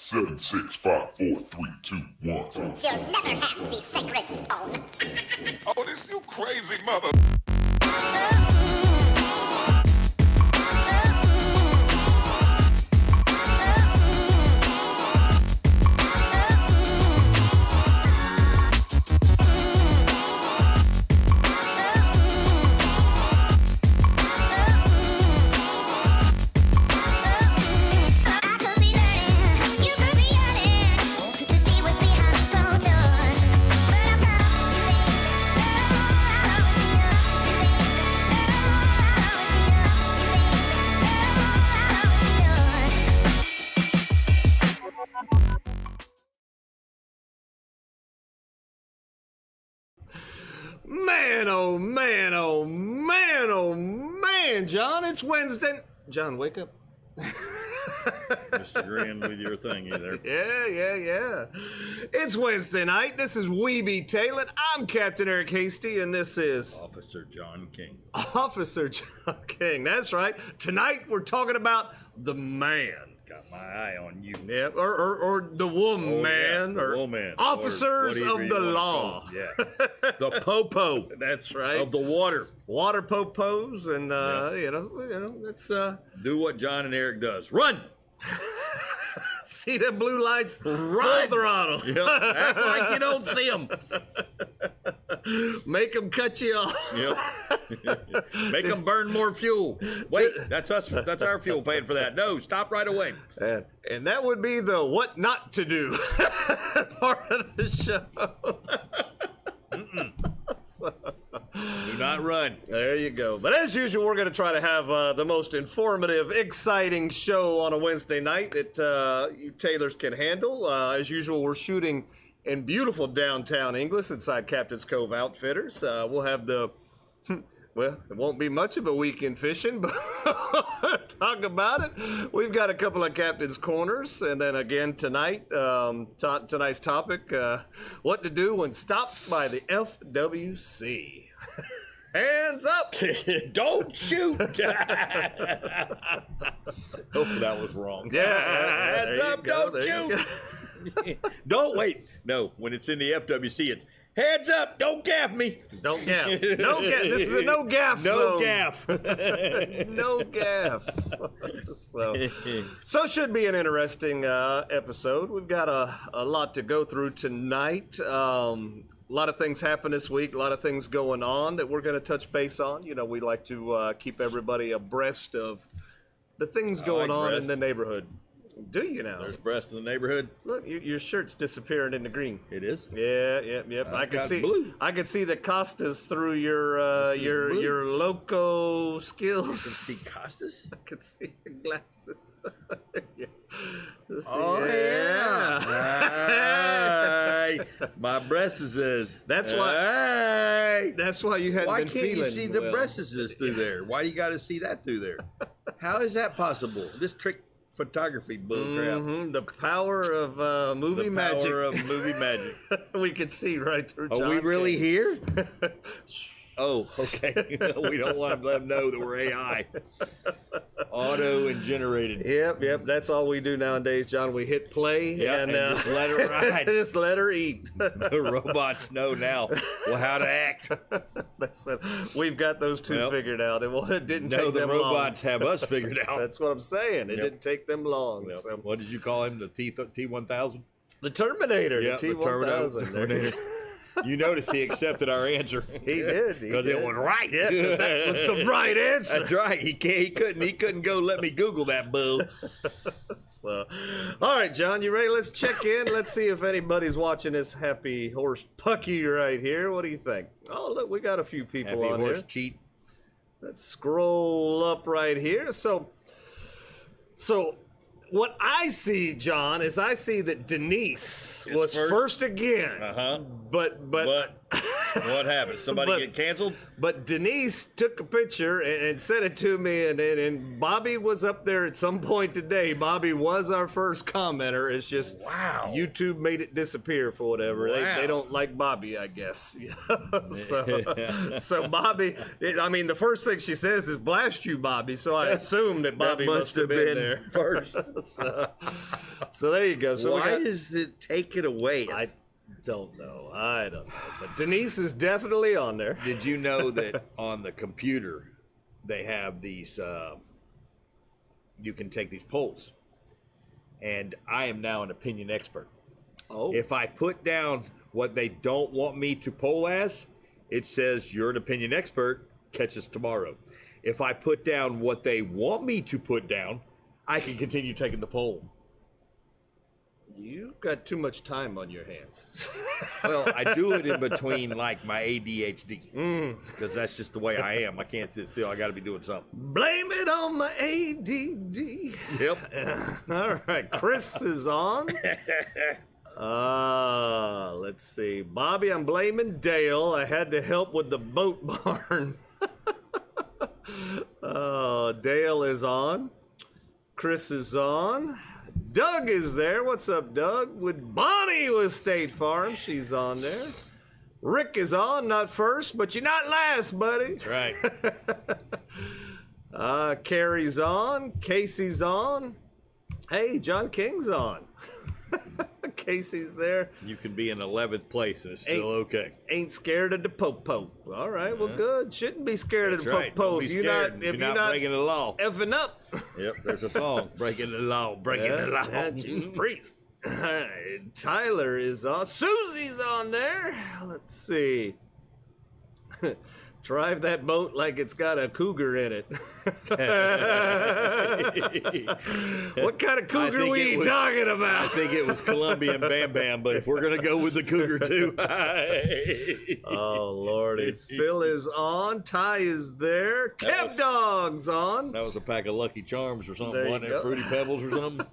7, 6, 5, 4, 3, 2, 1. You'll never have the sacred stone. Oh, this you crazy mother. Man, oh man, oh man, oh man, John, it's Wednesday. John, wake up. Just agreeing with your thing either. Yeah. It's Wednesday night. This is Weeby Tailin. I'm Captain Eric Hasty, and this is Officer John King. Officer John King. That's right. Tonight we're talking about the man. Got my eye on you. Yeah, or the woman, or woman, officers of the law. Yeah, the popo. That's right. Of the water popos, and let's do what John and Eric does. Run. See them blue lights? Run. Full throttle. Yep. Act like you don't see them. Make them cut you off. Yep. Make them burn more fuel. Wait, that's us. That's our fuel paying for that. No, stop right away. And that would be the what not to do part of the show. Do not run. There you go. But as usual, we're going to try to have the most informative, exciting show on a Wednesday night that you tailors can handle. As usual, we're shooting in beautiful downtown Inglis inside Captain's Cove Outfitters. We'll have the, well, it won't be much of a weekend fishing, but talk about it. We've got a couple of Captain's Corners. And then again tonight, tonight's topic, what to do when stopped by the FWC. Hands up! Don't shoot! Oh, that was wrong. Yeah. Hands up, don't shoot! Don't wait. No, when it's in the FWC, it's hands up, don't gaff me. Don't gaff. No gaff. This is a no gaff. No zone. gaff. No gaff. So should be an interesting episode. We've got a lot to go through tonight. A lot of things happen this week, a lot of things going on that we're going to touch base on. You know, we like to keep everybody abreast of the things going on in the neighborhood. Do you now? There's breasts in the neighborhood. Look, your shirt's disappearing in the green. It is? Yeah. I can see blue. I can see the Costas through your loco skills. You can see Costas? I can see your glasses. Yeah. Oh, yeah. Hey, my breasts is. That's why. Hey. That's why you hadn't Why been can't feeling you see the well. breasts is through there? Why do you got to see that through there? How is that possible? This trick photography bullcrap. Mm-hmm. The power of movie magic. The power of movie magic. We can see right through. Are John we really King. here? Oh, okay. We don't want to let them know that we're AI. Auto and generated. Yep. That's all we do nowadays, John. We hit play and just let her ride. Just let her eat. The robots know now how to act. That's it. We've got those two figured out. It didn't take them long. No, the robots have us figured out. That's what I'm saying. It didn't take them long. Yep. So. What did you call him? The T-1000? The Terminator. Yeah, the T-1000. Terminator. You notice he accepted our answer. He did. Because it was right. Yeah, that was the right answer. That's right. He couldn't go let me Google that bull. So, all right, John, you ready? Let's check in. Let's see if anybody's watching this happy horse Pucky right here. What do you think? Oh, look, we got a few people Happy on horse here. cheat. Let's scroll up right here. So what I see, John, is I see that Denise was first again. Uh-huh. But what happened? Somebody get canceled? But Denise took a picture and sent it to me, and Bobby was up there at some point today. Bobby was our first commenter. It's just YouTube made it disappear for whatever. Wow. They don't like Bobby, I guess. So Bobby, I mean, the first thing she says is "blast you, Bobby." So I assumed that Bobby must have been there first. So there you go. So why does it take it away? I don't know. But Denise is definitely on there. Did you know that on the computer they have these? You can take these polls, and I am now an opinion expert. Oh, If I put down what they don't want me to poll as, it says you're an opinion expert. Catch us tomorrow. If I put down what they want me to put down, I can continue taking the poll. you've got too much time on your hands. Well, I do it in between like my ADHD because that's just the way I am. I can't sit still. I got to be doing something. Blame it on my ADD. Yep. All right, Chris is on. Let's see. Bobby, I'm blaming Dale. I had to help with the boat barn. Dale is on. Chris is on. Doug is there. What's up, Doug? With Bonnie with State Farm. She's on there. Rick is on. Not first, but you're not last, buddy. Right. Carrie's on. Casey's on. Hey, John King's on. Casey's there. You can be in 11th place and it's still okay. Ain't scared of the popo. All right, well, good. Shouldn't be scared of the popo Don't be scared if you're not breaking the law. Effing up. Yep, there's a song. Breaking the law, breaking the law. Jeez, priest. All right, Tyler is on. Susie's on there. Let's see. Drive that boat like it's got a cougar in it. What kind of cougar were you talking about? I think it was Colombian Bam Bam, but if we're going to go with the cougar too. Oh, Lordy. Phil is on. Ty is there. Kev Dog's on. That was a pack of Lucky Charms or something, There you wasn't it? go. Fruity Pebbles or something?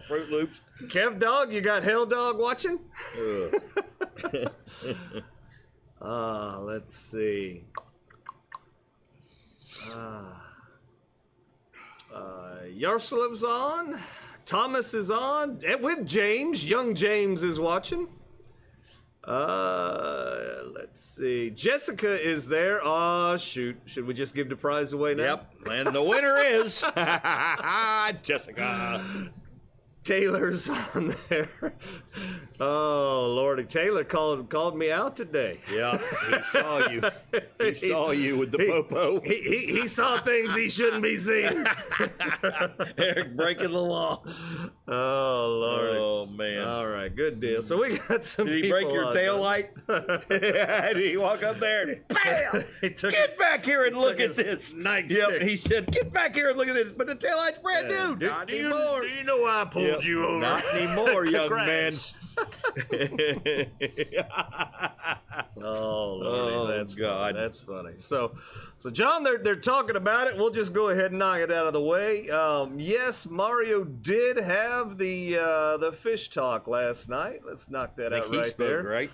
Fruit Loops. Kev Dog, you got Hell Dog watching? Let's see. Yaroslav's on. Thomas is on. And with James. Young James is watching. Let's see. Jessica is there. Oh, shoot. Should we just give the prize away now? Yep. And the winner is Jessica. Taylor's on there. Oh, Lordy. Taylor called me out today. Yeah, he saw you. He saw you with the popo. He saw things he shouldn't be seeing. Eric breaking the law. Oh, Lordy. Oh, man. All right, good deal. So we got some Did he people break your on tail there. light? Did he walk up there and bam! Get back here and look at this. nightstick. Yep, he said, get back here and look at this. But the tail light's brand new. Not Do anymore. you know why I pulled you over? Not anymore, young man. Congrats. Oh, Lordy, Oh, that's God. funny. That's funny. So John, they're talking about it. We'll just go ahead and knock it out of the way. Yes, Mario did have the fish talk last night. Let's knock that out right there. Right?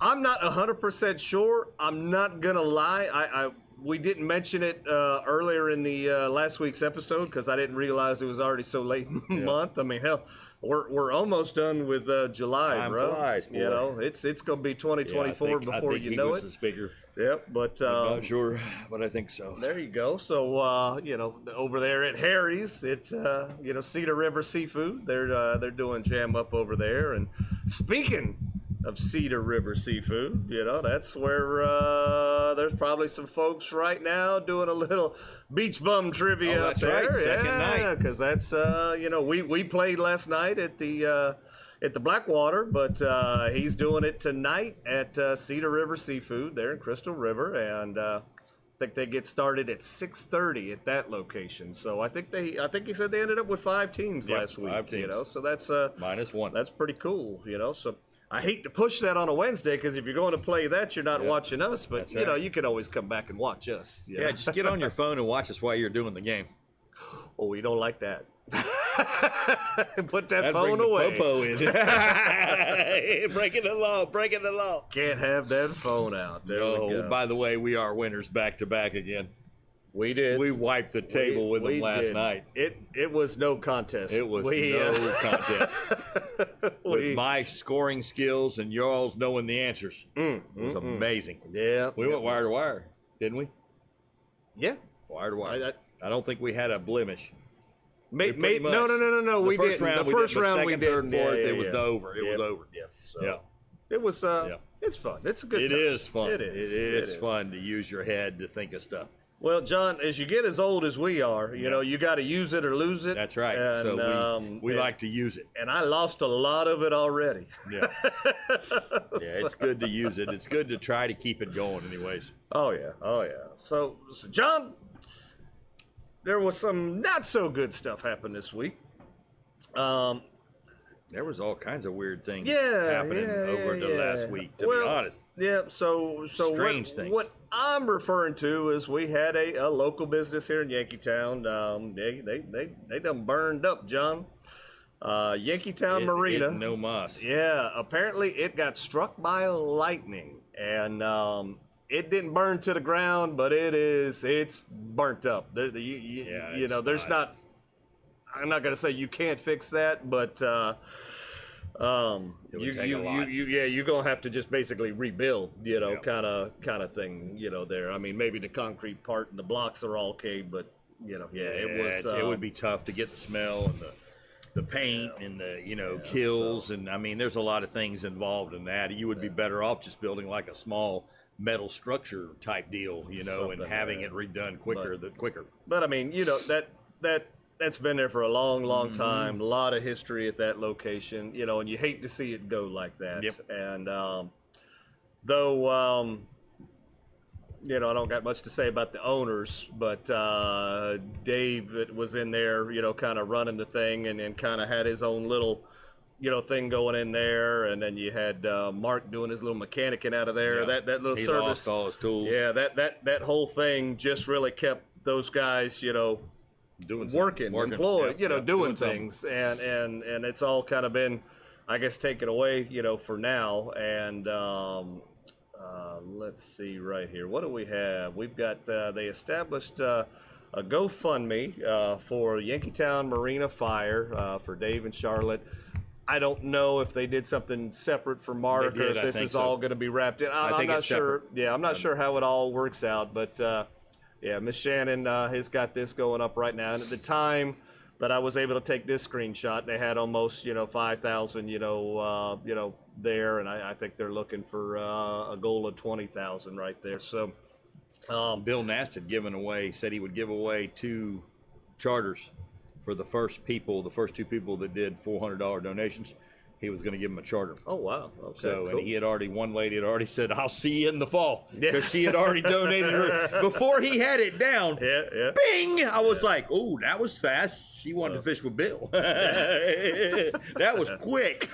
I'm not 100% sure. I'm not gonna lie. We didn't mention it earlier in the last week's episode because I didn't realize it was already so late in the month. I mean, hell, we're almost done with July, Time bro. flies, boy. You know, it's gonna be 2024 before you know it. The speaker. Yep, but I'm not sure, but I think so. there you go. So you know, over there at Harry's, Cedar River Seafood, they're doing jam up over there. And speaking of Cedar River Seafood, you know, that's where there's probably some folks right now doing a little beach bum trivia that's up there. right, second night. Because that's we played last night at the Blackwater, but he's doing it tonight at Cedar River Seafood there in Crystal River, and I think they get started at 6:30 at that location. So I think he said they ended up with 5 teams last week. 5 teams. You know, so that's -1. that's pretty cool. You know, so I hate to push that on a Wednesday because if you're going to play that, you're not watching us. But That's you know, right. you can always come back and watch us. you Yeah, know? just get on your phone and watch us while you're doing the game. Oh, we don't like that. Put that That'd phone bring away. the popo in. Breaking the law, breaking the law. Can't have that phone out. There we Oh, go. by the way, we are winners back to back again. We did. We wiped the table with them We last did. night. It was no contest. It was no contest. With my scoring skills and y'all's knowing the answers. It was amazing. Yeah. We went wire to wire, didn't we? Yeah. Wire to wire. I don't think we had a blemish. Pretty much. No. We didn't. The first round we second, did. third, fourth, it was over. It was over. Yeah. So Yeah. it was. It's fun. It's a good. It time. is fun. It is. It's fun to use your head to think of stuff. Well, John, as you get as old as we are, you know, you got to use it or lose it. That's right. And, so we like to use it. And I lost a lot of it already. Yeah. It's good to use it. It's good to try to keep it going anyways. Oh, yeah. So John, there was some not so good stuff happen this week. There was all kinds of weird things happening over the last week, to be honest. Yeah, so Strange things. What I'm referring to is we had a local business here in Yankeetown. They done burned up, John. Yankeetown Marina. No mas. Yeah, apparently it got struck by lightning, and it didn't burn to the ground, but it's burnt up. There's not. I'm not gonna say you can't fix that, but you're gonna have to just basically rebuild, kind of thing, there. I mean, maybe the concrete part and the blocks are all okay, but it would be tough to get the smell and the paint and the kills, and I mean, there's a lot of things involved in that. You would be better off just building like a small metal structure type deal, and having it redone quicker. But I mean, that's been there for a long time. A lot of history at that location, and you hate to see it go like that. Yep. And though, I don't got much to say about the owners, but Dave was in there, kind of running the thing, and kind of had his own little, thing going in there. And then you had Mark doing his little mechanicking out of there. Yeah. That little he service, lost all his tools. Yeah, that whole thing just really kept those guys, working, employed, doing things, and it's all kind of been, I guess, taken away, for now. And let's see right here, what do we have? We've got they established a GoFundMe for Yankeetown Marina Fire for Dave and Charlotte. I don't know if they did something separate for Mark, or if this is all going to be wrapped in. I'm not sure. Yeah, I'm not sure how it all works out, but. Yeah, Miss Shannon has got this going up right now. And at the time that I was able to take this screenshot, they had almost, 5,000, there. And I think they're looking for a goal of 20,000 right there. So Bill Nast had said he would give away 2 charters for the first 2 people that did $400 donations. He was going to give him a charter. Oh, wow. Okay, so, cool. And one lady had already said, I'll see you in the fall. Because she had already donated her. Before he had it down, bing! I was like, oh, that was fast. She wanted to fish with Bill. That was quick.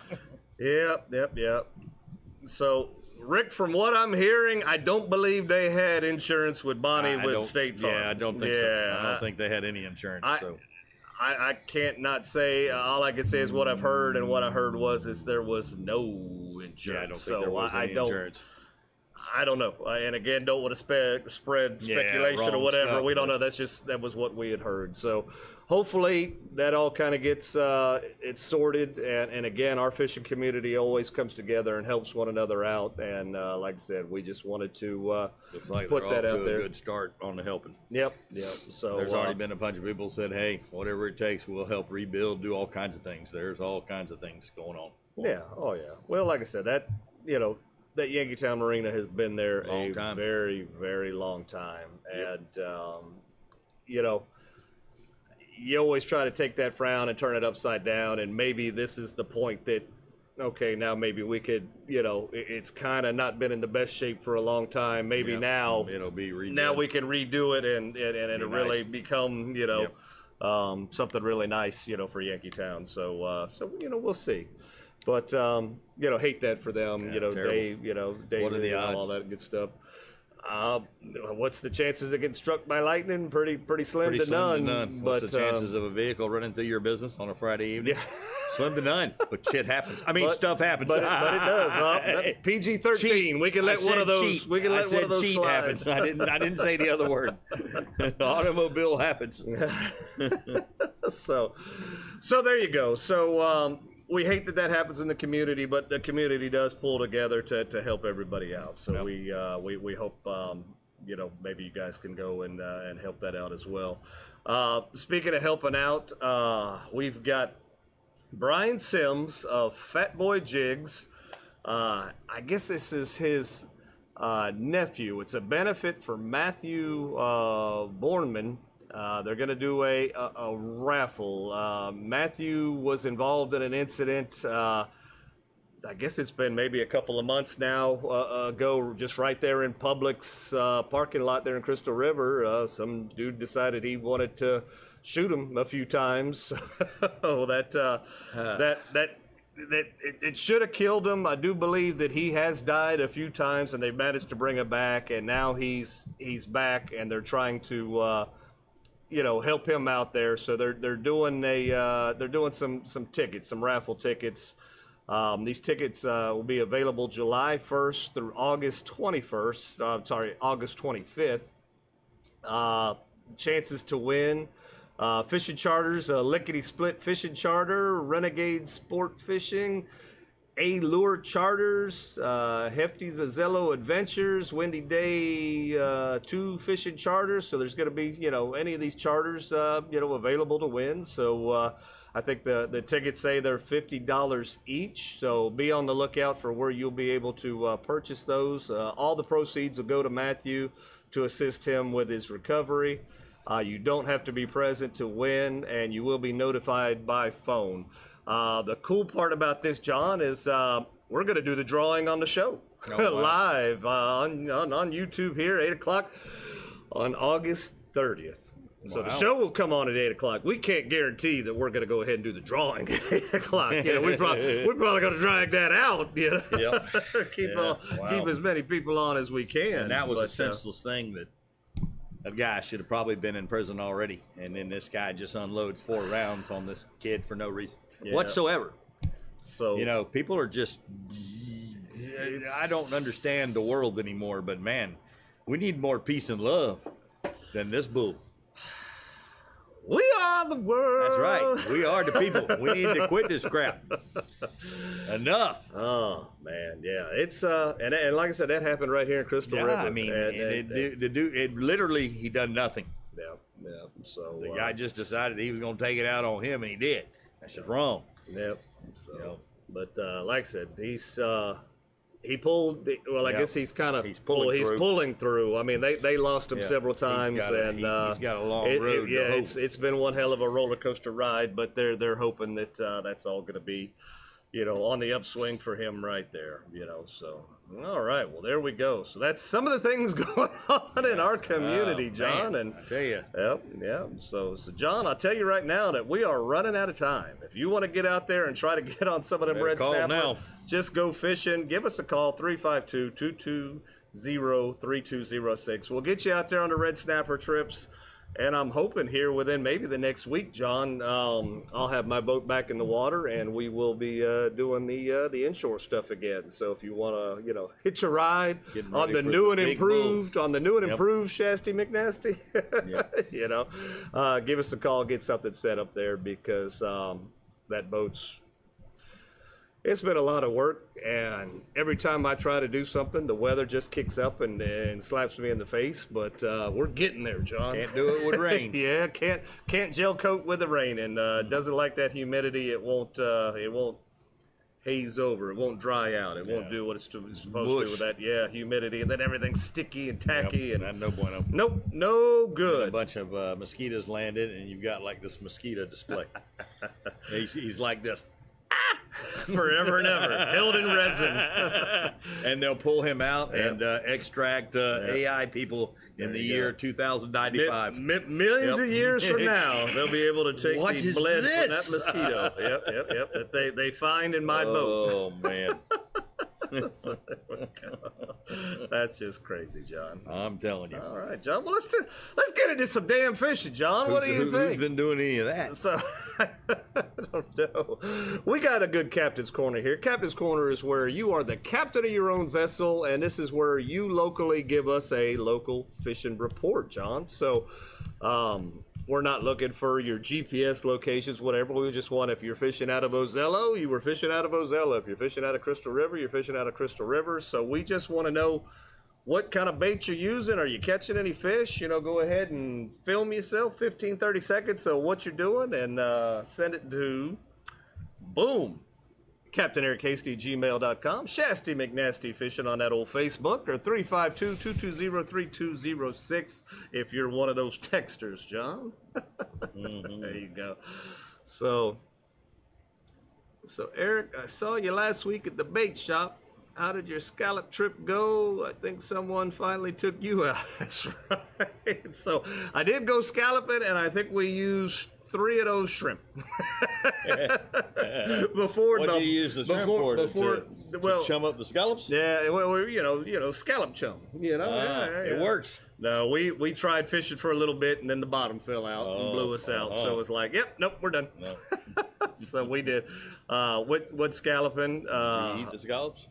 Yep. So, Rick, from what I'm hearing, I don't believe they had insurance with Bonnie with State Farm. Yeah, I don't think so. I don't think they had any insurance. I can't not say. All I can say is what I've heard, and what I heard is there was no insurance. Yeah, I don't think there was any insurance. I don't know. And again, don't want to spread speculation or whatever. Stuff, we don't know. That was what we had heard. So hopefully that all kind of gets it's sorted. And again, our fishing community always comes together and helps one another out. And like I said, we just wanted to looks like put that out there. A good start on the helping. Yep. So there's already been a bunch of people said, hey, whatever it takes, we'll help rebuild, do all kinds of things. There's all kinds of things going on. Yeah. Oh yeah. Well, like I said, that Yankeetown Marina has been there a very, very long time. And, you always try to take that frown and turn it upside down. And maybe this is the point that, okay, now maybe we could, it's kind of not been in the best shape for a long time. Maybe now it'll be redone. Now we can redo it and it'll really become, something really nice, for Yankeetown. So, we'll see. But hate that for them. Dave. Dave. What are the odds? All that good stuff. What's the chances of getting struck by lightning? Pretty slim to none. What's the chances of a vehicle running through your business on a Friday evening? Yeah. Slim to none. But shit happens. I mean, stuff happens. But it does. PG-13. We can let one of those. Cheat. We can let one of those cheat slide. happens. I didn't say the other word. Automobile happens. So there you go. So. We hate that happens in the community, but the community does pull together to help everybody out. So we hope maybe you guys can go and help that out as well. Speaking of helping out, we've got Brian Sims of Fat Boy Jigs. I guess this is his nephew. It's a benefit for Matthew Bornman. They're going to do a raffle. Matthew was involved in an incident. I guess it's been maybe a couple of months now ago, just right there in Publix parking lot there in Crystal River. Some dude decided he wanted to shoot him a few times. It should have killed him. I do believe that he has died a few times, and they've managed to bring him back, and now he's back, and they're trying to help him out there. So they're doing some tickets, some raffle tickets. These tickets will be available July 1st through August 21st. August 25th. Chances to win. Fishing charters, Lickety Split Fishing Charter, Renegade Sport Fishing, A-Lure Charters, Hefty Zazello Adventures, Windy Day 2 Fishing Charters. So there's going to be, any of these charters, available to win. So I think the tickets say they're $50 each. So be on the lookout for where you'll be able to purchase those. All the proceeds will go to Matthew to assist him with his recovery. You don't have to be present to win, and you will be notified by phone. The cool part about this, John, is we're going to do the drawing on the show. Oh, wow. Live on YouTube here, 8 o'clock on August 30th. So Wow. the show will come on at 8 o'clock. We can't guarantee that we're going to go ahead and do the drawing at 8 o'clock. We're probably going to drag that out. Yep. Keep as many people on as we can. And that was a senseless thing that guy should have probably been in prison already. And then this guy just unloads 4 rounds on this kid for no reason whatsoever. So people are just, I don't understand the world anymore, but man, we need more peace and love than this bull. We are the world. That's right. We are the people. We need to quit this crap. Enough. Oh man, yeah. It's and like I said, that happened right here in Crystal River. I mean, it literally, he done nothing. Yeah. So The guy just decided he was going to take it out on him, and he did. That's just wrong. Yep. So, but like I said, he pulled. Well, I guess he's kind of pulling through. I mean, they lost him several times, and he's got a long road. It's been one hell of a roller coaster ride. But they're hoping that that's all going to be, on the upswing for him right there. So all right, well there we go. So that's some of the things going on in our community, John. Man, and I tell you, Yep. So John, I'll tell you right now that we are running out of time. If you want to get out there and try to get on some of them red call snapper, now. just go fishing. Give us a call, 352-220-3206. We'll get you out there on the red snapper trips. And I'm hoping here within maybe the next week, John, I'll have my boat back in the water, and we will be doing the inshore stuff again. So if you want to, hitch a ride on the new and improved, Shasty McNasty, give us a call, get something set up there, because that boat's. It's been a lot of work, and every time I try to do something, the weather just kicks up and slaps me in the face. But we're getting there, John. Can't do it with rain. Yeah, can't gel coat with the rain, and doesn't like that humidity. It won't haze over. It won't dry out. It won't do what it's supposed to do with that humidity, and then everything's sticky and tacky. Yep, and no bueno. Nope, no good. A bunch of mosquitoes landed, and you've got like this mosquito display. he's like this. Forever and ever, held in resin. And they'll pull him out and extract AI people in the year 2095. Millions of years from now, they'll be able to take What the is bled this? from that mosquito. Yep. That they find in my boat. Oh, man. That's just crazy, John. I'm telling you. All right, John. Well, let's get into some damn fishing, John. What do you think? Who's been doing any of that? So, I don't know. We got a good Captain's Corner here. Captain's Corner is where you are the captain of your own vessel, and this is where you locally give us a local fishing report, John. So, we're not looking for your GPS locations, whatever. We just want, if you're fishing out of Ozello, you were fishing out of Ozello. If you're fishing out of Crystal River, you're fishing out of Crystal River. So we just want to know what kind of bait you're using. Are you catching any fish? You know, go ahead and film yourself 15, 30 seconds of what you're doing and send it to, boom, Captain Eric Hasty, gmail.com, Shasty McNasty Fishing on that old Facebook, or 352-220-3206 if you're one of those texters, John. There you go. So Eric, I saw you last week at the bait shop. How did your scallop trip go? I think someone finally took you out. That's right. So I did go scalloping, and I think we used 3 of those shrimp. Before what do you use the shrimp for? To chum up the scallops? Yeah, well, you know, scallop chum. You know, it works. No, we tried fishing for a little bit, and then the bottom fell out and blew us out. So it was like, yep, nope, we're done. No. So we did. What scalloping? Did you eat the scallops?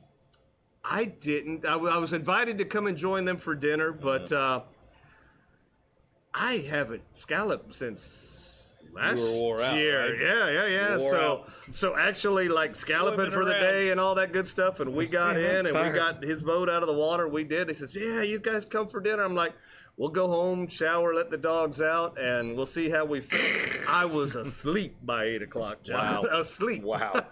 I didn't. I was invited to come and join them for dinner, but I haven't scalloped since last year. Right? Yeah. So actually, like scalloping for the day and all that good stuff, and we got in and we got his boat out of the water. We did. He says, "Yeah, you guys come for dinner." I'm like, "We'll go home, shower, let the dogs out, and we'll see how we feel." I was asleep by 8 o'clock, John. Wow. Asleep. Wow.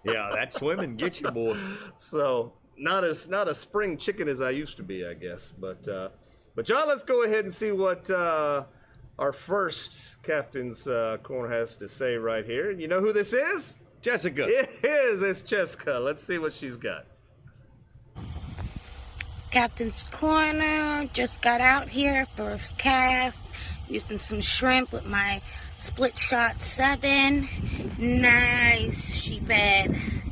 Yeah, that swimming gets you, boy. So. Not a spring chicken as I used to be, I guess. But John, let's go ahead and see what our first Captain's Corner has to say right here. You know who this is? Jessica. It is. It's Jessica. Let's see what she's got. Captain's Corner. Just got out here. First cast. Using some shrimp with my split shot 7. Nice sheephead.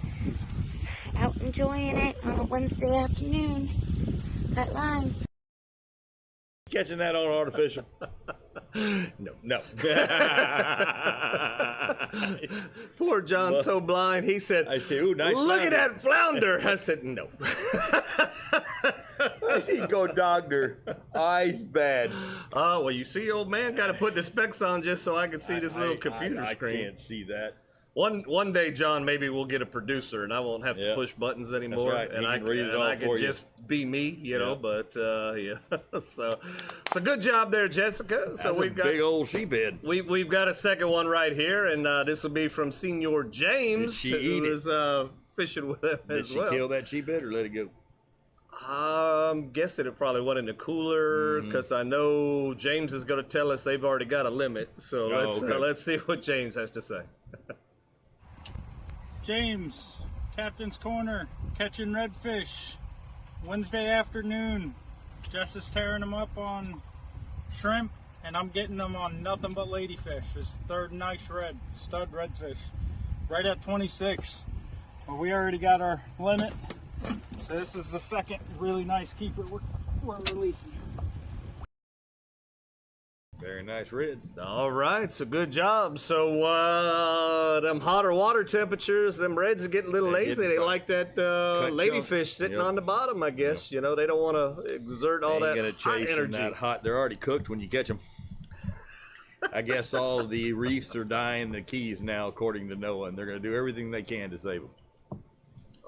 Out enjoying it on a Wednesday afternoon. Tight lines. Catching that on artificial? No. Poor John's so blind. He said, I said, ooh, nice look at that flounder. I said, no. He go doctor. Eyes bad. Oh, well, you see, old man, got to put the specs on just so I can see this little computer screen. I can't see that. One day, John, maybe we'll get a producer, and I won't have to push buttons anymore. That's right. And I can just be me, you know. But yeah, so good job there, Jessica. So we've got big old sheephead. We've got a second one right here, and this will be from Senior James, who is fishing with him as well. Did she kill that sheephead or let it go? I'm guessing it probably went in the cooler because I know James is going to tell us they've already got a limit. So let's see what James has to say. James, Captain's Corner, catching redfish. Wednesday afternoon. Jess is tearing them up on shrimp, and I'm getting them on nothing but ladyfish. This third nice red, stud redfish. Right at 26. But we already got our limit. So this is the second really nice keeper we're releasing. Very nice red. All right, so good job. So them hotter water temperatures, them reds are getting a little lazy. They like that ladyfish sitting on the bottom, I guess. You know, they don't want to exert all that hot energy. That hot. They're already cooked when you catch them. I guess all the reefs are dying the keys now, according to Noah, and they're going to do everything they can to save them.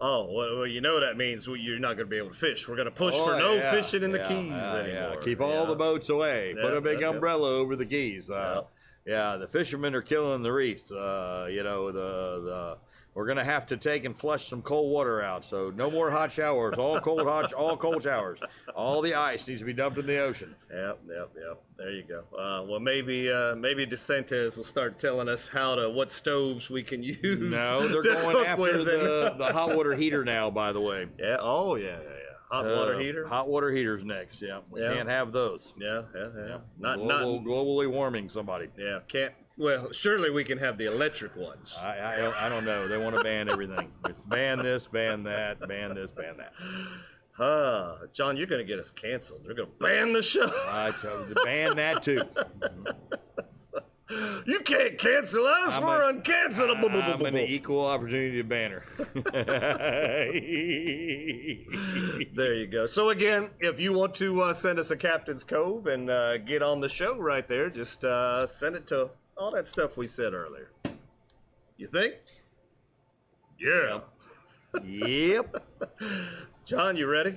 Oh, well, you know that means you're not going to be able to fish. We're going to push for no fishing in the keys anymore. Yeah. Keep all the boats away. Put a big umbrella over the keys. The fishermen are killing the reefs. You know, we're going to have to take and flush some cold water out. So no more hot showers. All cold showers. All the ice needs to be dumped in the ocean. Yep. There you go. Well, maybe DeSantis will start telling us what stoves we can use. No, they're going after the hot water heater now, by the way. Yeah. Oh, yeah. Hot water heater? Hot water heaters next, We can't have those. Yeah. Not globally warming somebody. Yeah, can't. Well, surely we can have the electric ones. I don't know. They want to ban everything. It's ban this, ban that, ban this, ban that. John, you're going to get us canceled. They're going to ban the show. I told you to ban that too. You can't cancel us. We're uncancelable. I'm an equal opportunity banner. There you go. So again, if you want to send us a Captain's Cove and get on the show right there, just send it to all that stuff we said earlier. You think? Yeah. Yep. John, you ready?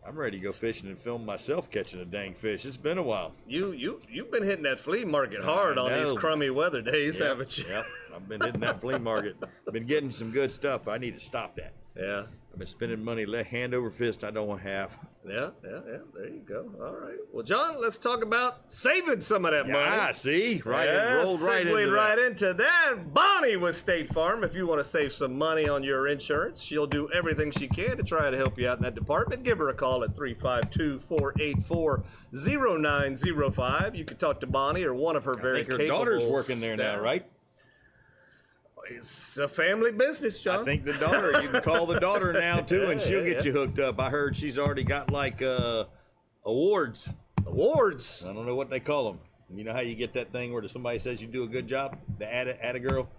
I'm ready to go fishing and film myself catching a dang fish. It's been a while. You've been hitting that flea market hard on these crummy weather days, haven't you? Yep. I've been hitting that flea market. Been getting some good stuff, but I need to stop that. Yeah. I've been spending money hand over fist I don't want half. Yeah. There you go. All right. Well, John, let's talk about saving some of that money. Ah, see? Rolled right into segued that. right into that. Bonnie with State Farm. If you want to save some money on your insurance, she'll do everything she can to try to help you out in that department. Give her a call at 352-484-0905. You can talk to Bonnie or one of her very her capable daughter's working there now, staff. right? It's a family business, John. I think the daughter, you can call the daughter now too, and she'll get you hooked up. I heard she's already got like awards. Awards. I don't know what they call them. You know how you get that thing where somebody says you do a good job? The Atta girl.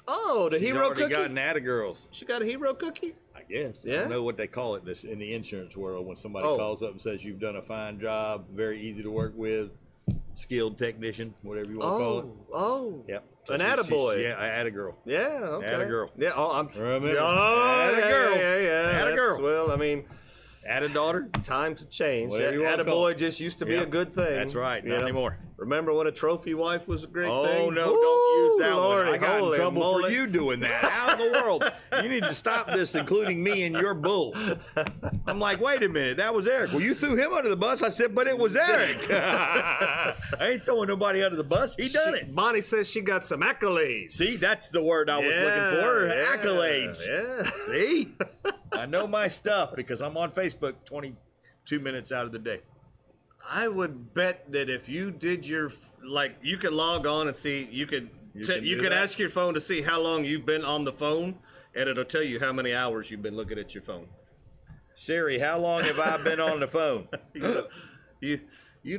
Oh, the hero already cookie. gotten Atta girls. She got a hero cookie. I guess. I Yeah? don't know what they call it in the insurance world when somebody calls up and says you've done a fine job, very easy to work with, skilled technician, whatever you want to call it. Oh. Yep. An attaboy. Yeah, Atta girl. Yeah, okay. Atta girl. Yeah, Remember? Oh, Atta girl. Yeah. Atta That's- girl. Well, I mean, Atta daughter. times have changed. Whatever you wanna call Attaboy it. just used to be Yep. a good thing. That's right. you Not know? anymore. Remember when a trophy wife was a great Oh, thing? no, Woo, don't use that Lordy, one. I got in holy trouble moly. for you doing that. How in the world? You need to stop this, including me and your bull. I'm like, wait a minute, that was Eric. Well, you threw him under the bus. I said, but it was Eric. I ain't throwing nobody under the bus. He done it. Bonnie says she got some accolades. See, that's the word I was looking for. Yeah, Accolades. Yeah. See? I know my stuff because I'm on Facebook 22 minutes out of the day. I would bet that if you did you could log on and see, you could ask your phone to see how long you've been on the phone, and it'll tell you how many hours you've been looking at your phone. Siri, how long have I been on the phone? You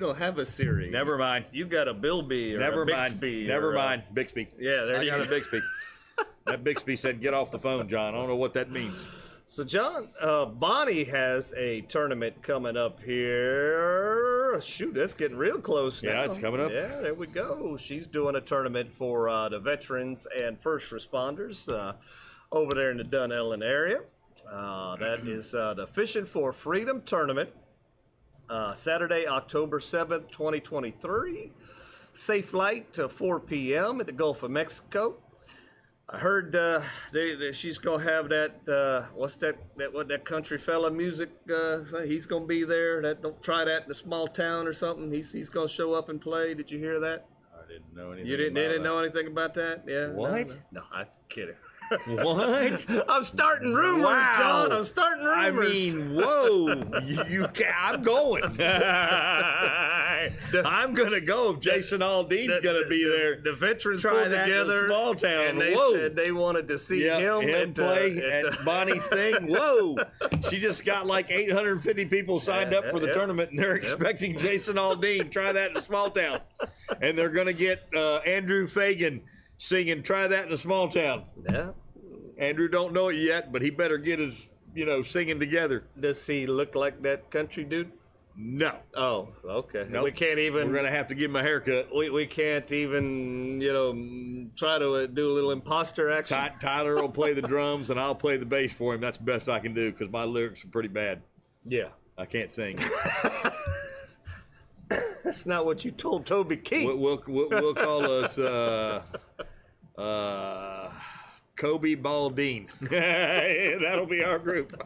don't have a Siri. Never mind. You got a Bilby or Never a mind. Bixby. Never mind. Bixby. Yeah, there I you got go. a Bixby. That Bixby said, get off the phone, John. I don't know what that means. So, John, Bonnie has a tournament coming up here. Shoot, that's getting real close now. Yeah, it's coming up. Yeah, there we go. She's doing a tournament for the veterans and first responders over there in the Dunellen area. That is the Fishing for Freedom tournament. Saturday, October 7th, 2023. Safe light to 4 p.m. at the Gulf of Mexico. I heard she's gonna have that what's that country fella music? He's gonna be there. Don't try that in a small town or something. He's gonna show up and play. Did you hear that? I didn't know anything. You didn't know anything about that? Yeah. What? No, I'm kidding. What? I'm starting rumors, Wow. John. I'm starting rumors. I mean, whoa! I'm going. I'm gonna go if Jason Aldean's gonna be there. The veterans Try pulled that in a together, small town. and they Whoa. said they wanted to see him play at Bonnie's thing. Whoa! She just got like 850 people signed up for the tournament, and they're expecting Jason Aldean. Try that in a small town, and they're gonna get Andrew Fagan singing. Try that in a small town. Yeah. Andrew don't know it yet, but he better get his, singing together. Does he look like that country dude? No. Oh, okay. Nope. We can't even. We're gonna have to give him a haircut. We can't even, try to do a little imposter action. Tyler will play the drums, and I'll play the bass for him. That's the best I can do because my lyrics are pretty bad. Yeah. I can't sing. That's not what you told Toby Keith. We'll call us Kobe Baldine. That'll be our group.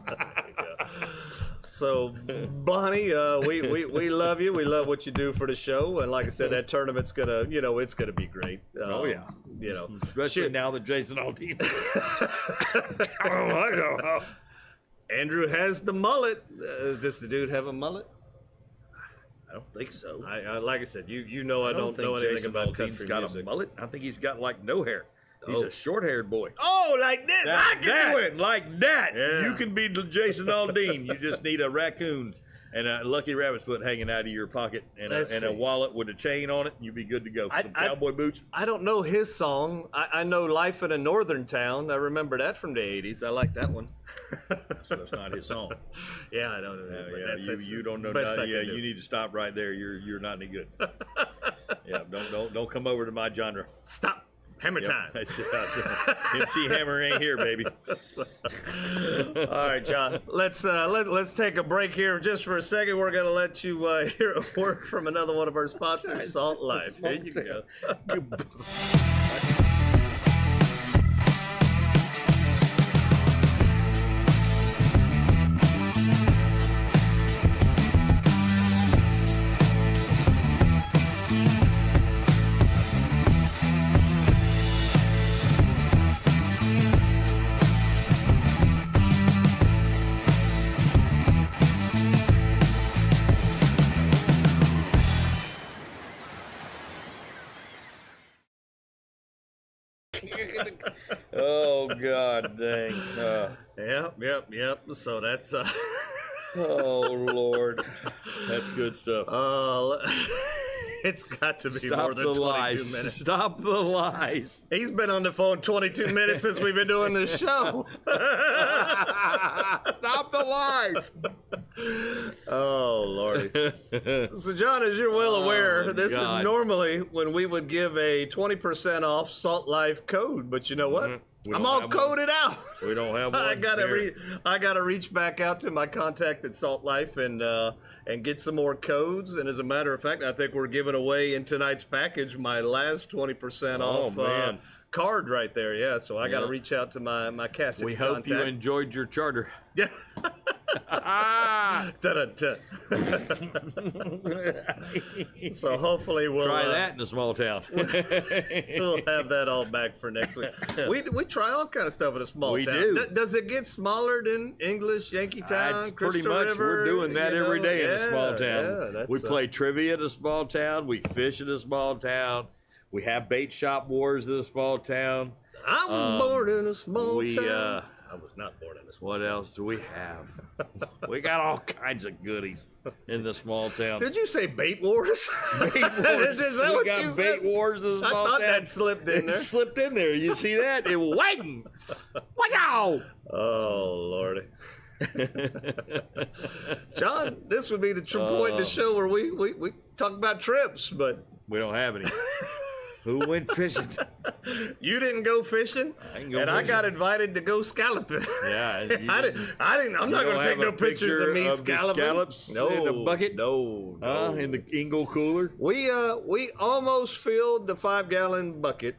So, Bonnie, we love you. We love what you do for the show, and like I said, that tournament's gonna, it's gonna be great. Oh yeah, especially now that Jason Aldean. Andrew has the mullet. Does the dude have a mullet? I don't think so. I like I said, I don't know anything Jason about Aldean's country got music. a mullet. I think he's got like no hair. He's a short-haired boy. Oh, like this! I can do it. Like that. Yeah. You can be Jason Aldean. You just need a raccoon and a lucky rabbit's foot hanging out of your pocket and a wallet with a chain on it, and you'll be good to go. Some cowboy boots. I don't know his song. I know Life in a Northern Town. I remember that from the 80s. I like that one. So that's not his song. Yeah, I don't know. But You don't know best nothing. I Yeah, can do. you need to stop right there. You're not any good. Yeah, don't come over to my genre. Stop. Hammer time. MC Hammer ain't here, baby. All right, John. Let's take a break here just for a second. We're gonna let you hear a word from another one of our sponsors, Salt Life. Here you go. Oh God, dang! Yep. So that's Oh Lord, that's good stuff. it's got to be Stop more than the 22 lies. minutes. Stop the lies. He's been on the phone 22 minutes since we've been doing this show. Stop the lies. Oh, Lordy. So, John, as you're well aware, this God. is normally when we would give a 20% off Salt Life code. But you know what? I'm all coded out. We don't have one. I gotta reach back out to my contact at Salt Life and get some more codes. And as a matter of fact, I think we're giving away in tonight's package my last 20% off card right there. Yeah, so I gotta reach out to my Cassidy. We hope contact. you enjoyed your charter. Yeah. Da-da-da. So hopefully we'll Try that in a small town. we'll have that all back for next week. We try all kind of stuff in a small We town. do. Does it get smaller than English, Yankee Town, That's pretty Crystal much, River? we're doing that every day in a small Yeah, town. that's, We play trivia in a small town. We fish in a small town. We have bait shop wars in a small town. I was born in a small we, town. I was not born in a small What town. else do we have? We got all kinds of goodies in the small town. Did you say bait wars? Bait wars. Is that we what got you bait said? wars in the I small thought town. that slipped in there. It slipped in there. You see that? It wang. Wow. Oh, Lordy. John, this would be the point in the show where we talk about trips, but We don't have any. Who went fishing? you didn't go fishing, I didn't go and I fishing. got invited to go scalloping. Yeah. you I didn't. I'm not going to take no pictures of me the scalloping. scallops No, in a bucket? No. In the Ingle cooler? We almost filled the 5-gallon bucket,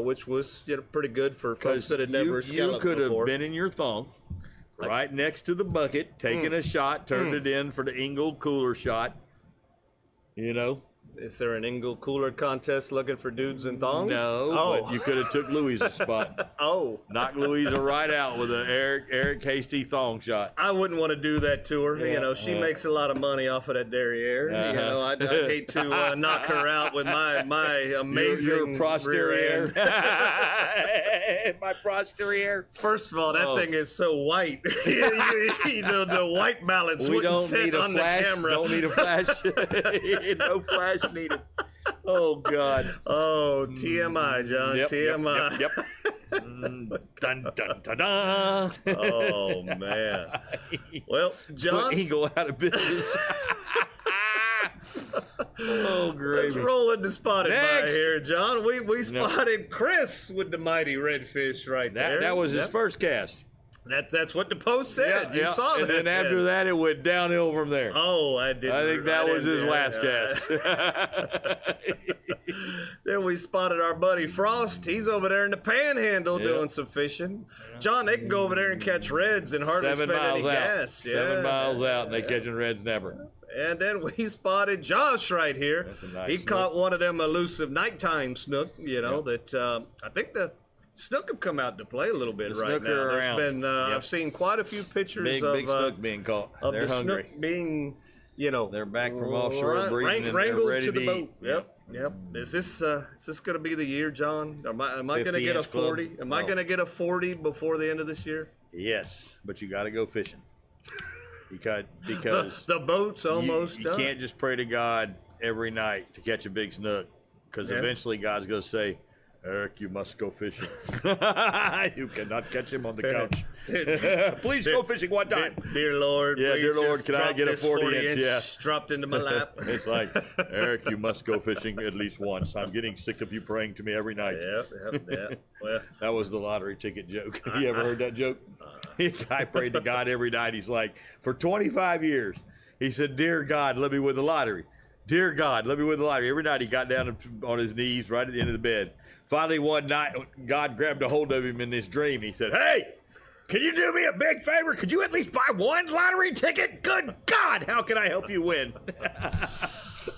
which was pretty good for folks that had never you scalloped could have before. been in your thong, right next to the bucket, taking a shot, turned it in for the Ingle cooler shot. You know? Is there an Ingle cooler contest looking for dudes in thongs? No, but you could have took Louise's spot. Oh. Knocked Louisa right out with an Eric Hasty thong shot. I wouldn't want to do that to her. You know, she makes a lot of money off of that derriere. You know, I'd hate to knock her out with my amazing your posterior. rear end. My posterior. First of all, that thing is so white. the white balance We wouldn't don't sit need a on flash. the camera. Don't need a flash. No flash needed. Oh God. Oh, TMI, John. TMI. Yep. Dun dun dun dun. Oh man. Well, John, Put Eagle out of business. Oh, let's gravy. roll into spotted by Next. here, John. We spotted Chris with the mighty redfish right there. That was his first cast. That's what the post said. You saw and that. then after that, it went downhill from there. Oh, I didn't. I think that was his didn't- last cast. Then we spotted our buddy Frost. He's over there in the Panhandle doing some fishing. John, they can go over there and catch reds and hardly 7 spend miles any out. gas. 7 miles out, and they catching red snapper. And then we spotted Josh right here. That's a nice he snook. caught one of them elusive nighttime snook, that I think the snook have come out to play a little bit The right snook now. are There's around. been, Yep. I've seen quite a few pictures Big of snook being caught. of They're the hungry. snook being, They're back from offshore breeding and they're wrangled ready to to the boat. eat. Yep. Is this going to be the year, John? Am I going to get a 50-inch club? 40? Am I No. going to get a 40 before the end of this year? Yes, but you got to go fishing because The boat's almost you done. can't just pray to God every night to catch a big snook because Yeah. eventually God's going to say, Eric, you must go fishing. You cannot catch him on the couch. Please go fishing one time. Dear Lord, Yeah, please dear Lord, just can I drop get a this 40-inch? Yeah. dropped into my lap. It's like, Eric, you must go fishing at least once. I'm getting sick of you praying to me every night. Yep. Well, That was the lottery ticket joke. You ever heard that joke? I prayed to God every night. He's like, for 25 years, he said, dear God, let me win the lottery. Dear God, let me win the lottery. Every night he got down on his knees right at the end of the bed. Finally, one night, God grabbed a hold of him in this dream. He said, hey, can you do me a big favor? Could you at least buy one lottery ticket? Good God, how can I help you win?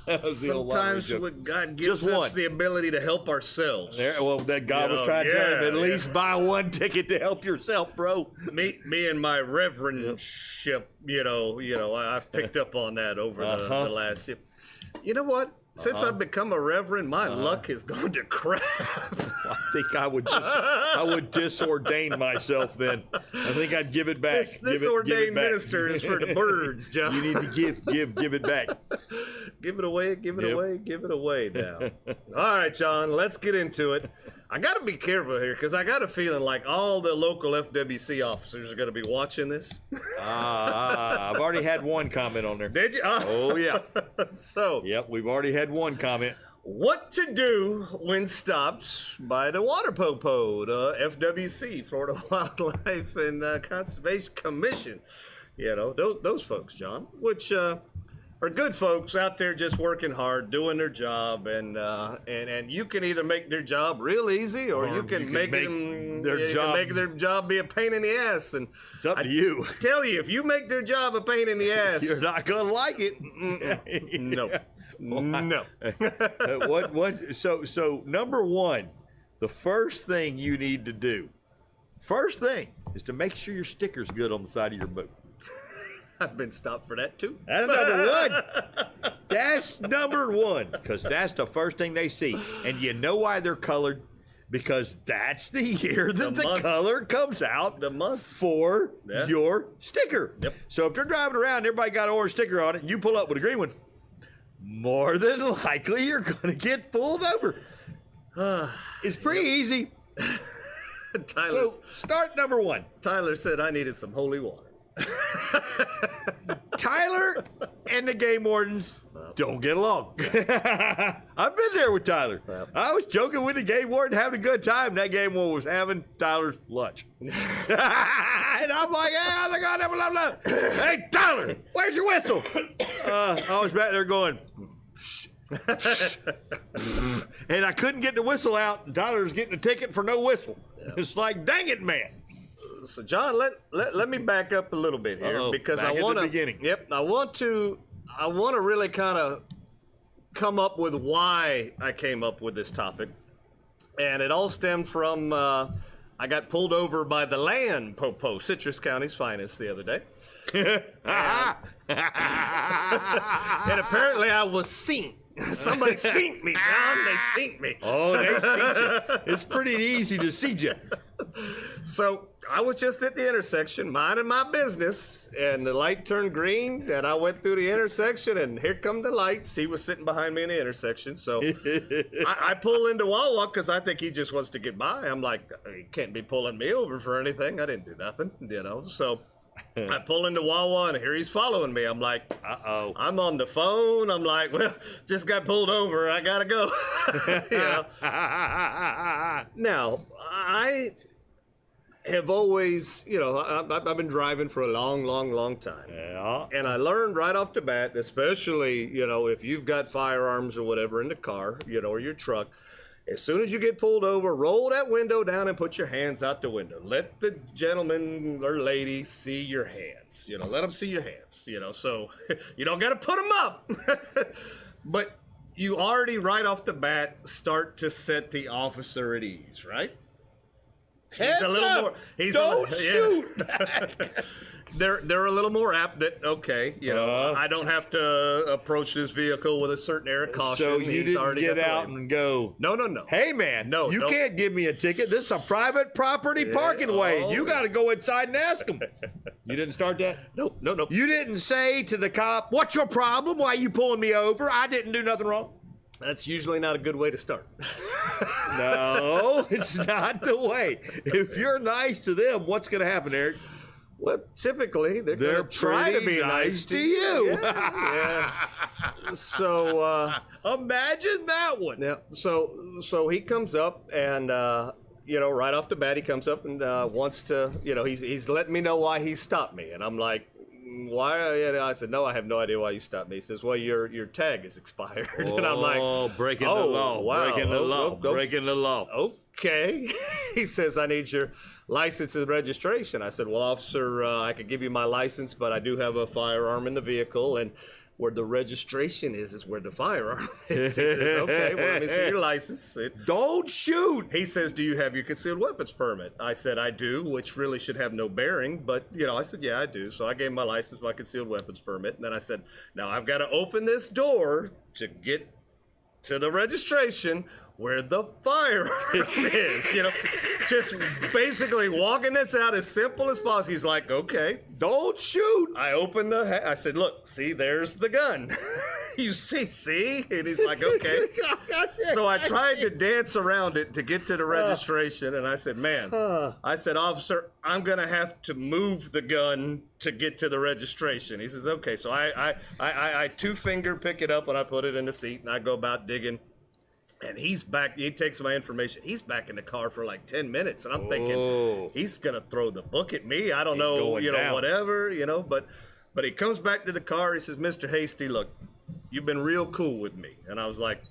That was the old lottery sometimes joke. what God gives Just us one. the ability to help ourselves. Well, that God was trying to tell him, at yeah. least buy one ticket to help yourself, bro. Me and my reverendship, I've picked up on that over the last year. You know what? Since I've become a reverend, my luck has gone to crap. I think I would disordain myself then. I think I'd give it back. This ordained minister is for the birds, John. You need to give it back. Give it away now. All right, John, let's get into it. I got to be careful here because I got a feeling like all the local FWC officers are going to be watching this. I've already had one comment on there. Did you? Oh, yeah. So, Yep, we've already had one comment. what to do when stopped by the Water Popo, the FWC, Florida Wildlife and Conservation Commission. You know, those folks, John, which are good folks out there just working hard, doing their job, and you can either make their job real easy, or you can make their job be a pain in the ass. And It's up to you. tell you, if you make their job a pain in the ass, You're not gonna like it. no. So number one, the first thing you need to do, is to make sure your sticker's good on the side of your boat. I've been stopped for that too. That's number one. That's number one, because that's the first thing they see. And you know why they're colored? Because that's the year that the color comes out for your sticker. Yep. So if they're driving around, everybody got an orange sticker on it, and you pull up with a green one, more than likely you're going to get pulled over. It's pretty easy. So start number one. Tyler said I needed some holy water. Tyler and the game wardens don't get along. I've been there with Tyler. I was joking with the game warden, having a good time. That game warden was having Tyler's lunch. And I'm like, hey, Tyler, where's your whistle? I was back there going, and I couldn't get the whistle out, and Tyler was getting a ticket for no whistle. It's like, dang it, man. So John, let me back up a little bit here because back I at want the to. beginning. Yep, I want to really kind of come up with why I came up with this topic, and it all stemmed from I got pulled over by the land popo, Citrus County's finest, the other day. And apparently I was seen. Somebody seen me, John. They seen me. Oh, they see you. It's pretty easy to see you. So I was just at the intersection, minding my business, and the light turned green, and I went through the intersection, and here come the lights. He was sitting behind me in the intersection, so I pull into Wawa because I think he just wants to get by. I'm like, he can't be pulling me over for anything. I didn't do nothing, So I pull into Wawa, and here he's following me. I'm like, uh-oh. I'm on the phone. I'm like, well, just got pulled over. I gotta go. Now, I have always, I've been driving for a long time. Yeah. And I learned right off the bat, especially, if you've got firearms or whatever in the car, or your truck, as soon as you get pulled over, roll that window down and put your hands out the window. Let the gentleman or lady see your hands. Let them see your hands. So you don't got to put them up. But you already right off the bat start to set the officer at ease, right? He's a little more. Don't shoot. They're a little more apt that I don't have to approach this vehicle with a certain air of caution. So you He's didn't get out and go, no. Hey man, you don't. can't give me a ticket. This is a private property parking way. You got to go inside and ask them. You didn't start that? No. You didn't say to the cop, "What's your problem? Why are you pulling me over? I didn't do nothing wrong." That's usually not a good way to start. No, it's not the way. If you're nice to them, what's going to happen, Eric? Well, typically they're going to try to pretty be nice to you. Yeah. So Imagine that one. yeah. So he comes up and right off the bat he comes up and wants to he's letting me know why he stopped me, and I'm like, why? I said, no, I have no idea why you stopped me. He says, well, your tag is expired. And I'm like, breaking the law. Wow. Breaking the law. Breaking the law. Okay. He says, I need your license and registration. I said, well, officer, I could give you my license, but I do have a firearm in the vehicle, and where the registration is where the firearm is. He says, okay, well, let me see your license. Don't shoot. He says, do you have your concealed weapons permit? I said, I do, which really should have no bearing, but, I said, yeah, I do. So I gave him my license, my concealed weapons permit, and then I said, now I've got to open this door to get to the registration where the firearm is, just basically walking this out as simple as possible. He's like, okay. Don't shoot. I opened I said, look, see, there's the gun. You see? And he's like, okay. So I tried to dance around it to get to the registration, and I said, man, I said, officer, I'm going to have to move the gun to get to the registration. He says, okay. So I two-finger pick it up, and I put it in the seat, and I go about digging. And he's back. He takes my information. He's back in the car for like 10 minutes. And I'm thinking, he's going to throw the book at me. I don't know, whatever, But he comes back to the car. He says, Mr. Hasty, look, you've been real cool with me. And I was like,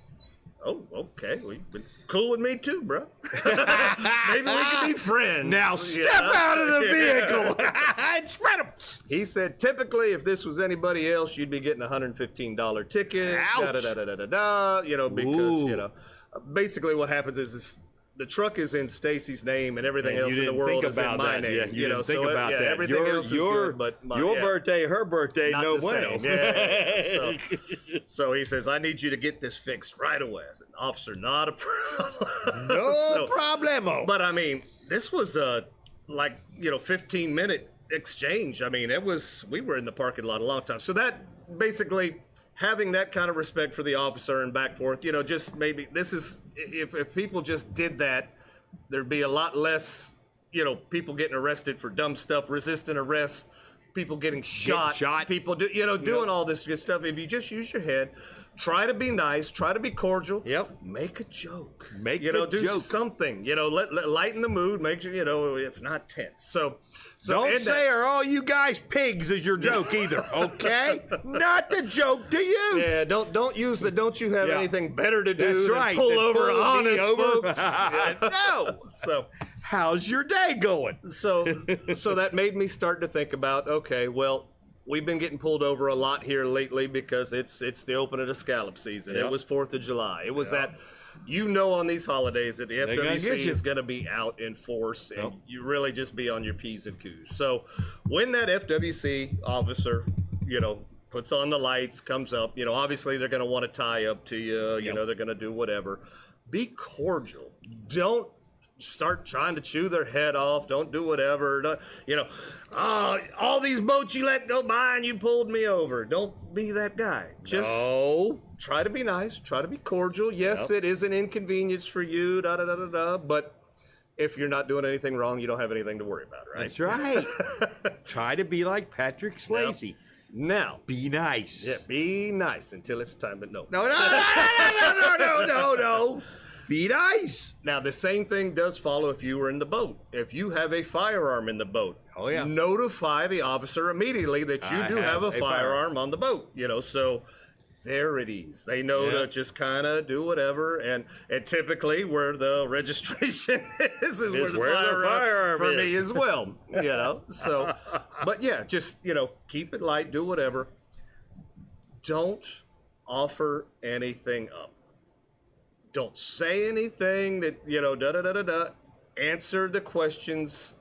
oh, okay. Well, you've been cool with me too, bro. Maybe we can be friends. Now step out of the vehicle and spread them. He said, typically, if this was anybody else, you'd be getting a $115 ticket. Ouch. Because, basically what happens is the truck is in Stacy's name and everything else in the world is in my name. Yeah, you didn't think about that. Everything else is good, but your birthday, her birthday, not no the bueno. same. Yeah. So he says, I need you to get this fixed right away. I said, officer, not a problem. No problemo. But I mean, this was a 15-minute exchange. I mean, we were in the parking lot a long time. So that basically, having that kind of respect for the officer and back forth, just maybe this is, if people just did that, there'd be a lot less, people getting arrested for dumb stuff, resisting arrest, people getting shot. People doing all this good stuff. If you just use your head, try to be nice, try to be cordial. Yep. Make a joke. Do joke. Something. Lighten the mood. Make sure it's not tense. So don't say, "Are all you guys pigs?" as your joke either. Okay, not the joke to use. Yeah. Don't use the. Don't you have anything better to do? That's than right. Pull Then over pull honest folks. No. So. How's your day going? So that made me start to think about, okay, well, we've been getting pulled over a lot here lately because it's the open of the scallop season. Yep. It was 4th of July. It was that, on these holidays that the FWC is going to be out in force, and you really just be on your P's and Q's. So when that FWC officer, puts on the lights, comes up, obviously they're going to want to tie up to you, they're going to do whatever. Be cordial. Don't start trying to chew their head off. Don't do whatever. All these boats you let go by and you pulled me over. Don't be that guy. Just try to be nice. Try to be cordial. Yes, it is an inconvenience for you. But if you're not doing anything wrong, you don't have anything to worry about, right? That's right. Try to be like Patrick Swayze. Yep. Now, be nice. Yeah, be nice until it's time. But no. No. Be nice. Now, the same thing does follow if you were in the boat. If you have a firearm in the boat, notify the officer immediately that you do have a firearm on the boat. So there it is. They know to just kind of do whatever. And typically where the registration is where the firearm for me as well. So, but yeah, just, keep it light, do whatever. Don't offer anything up. Don't say anything that, Answer the questions.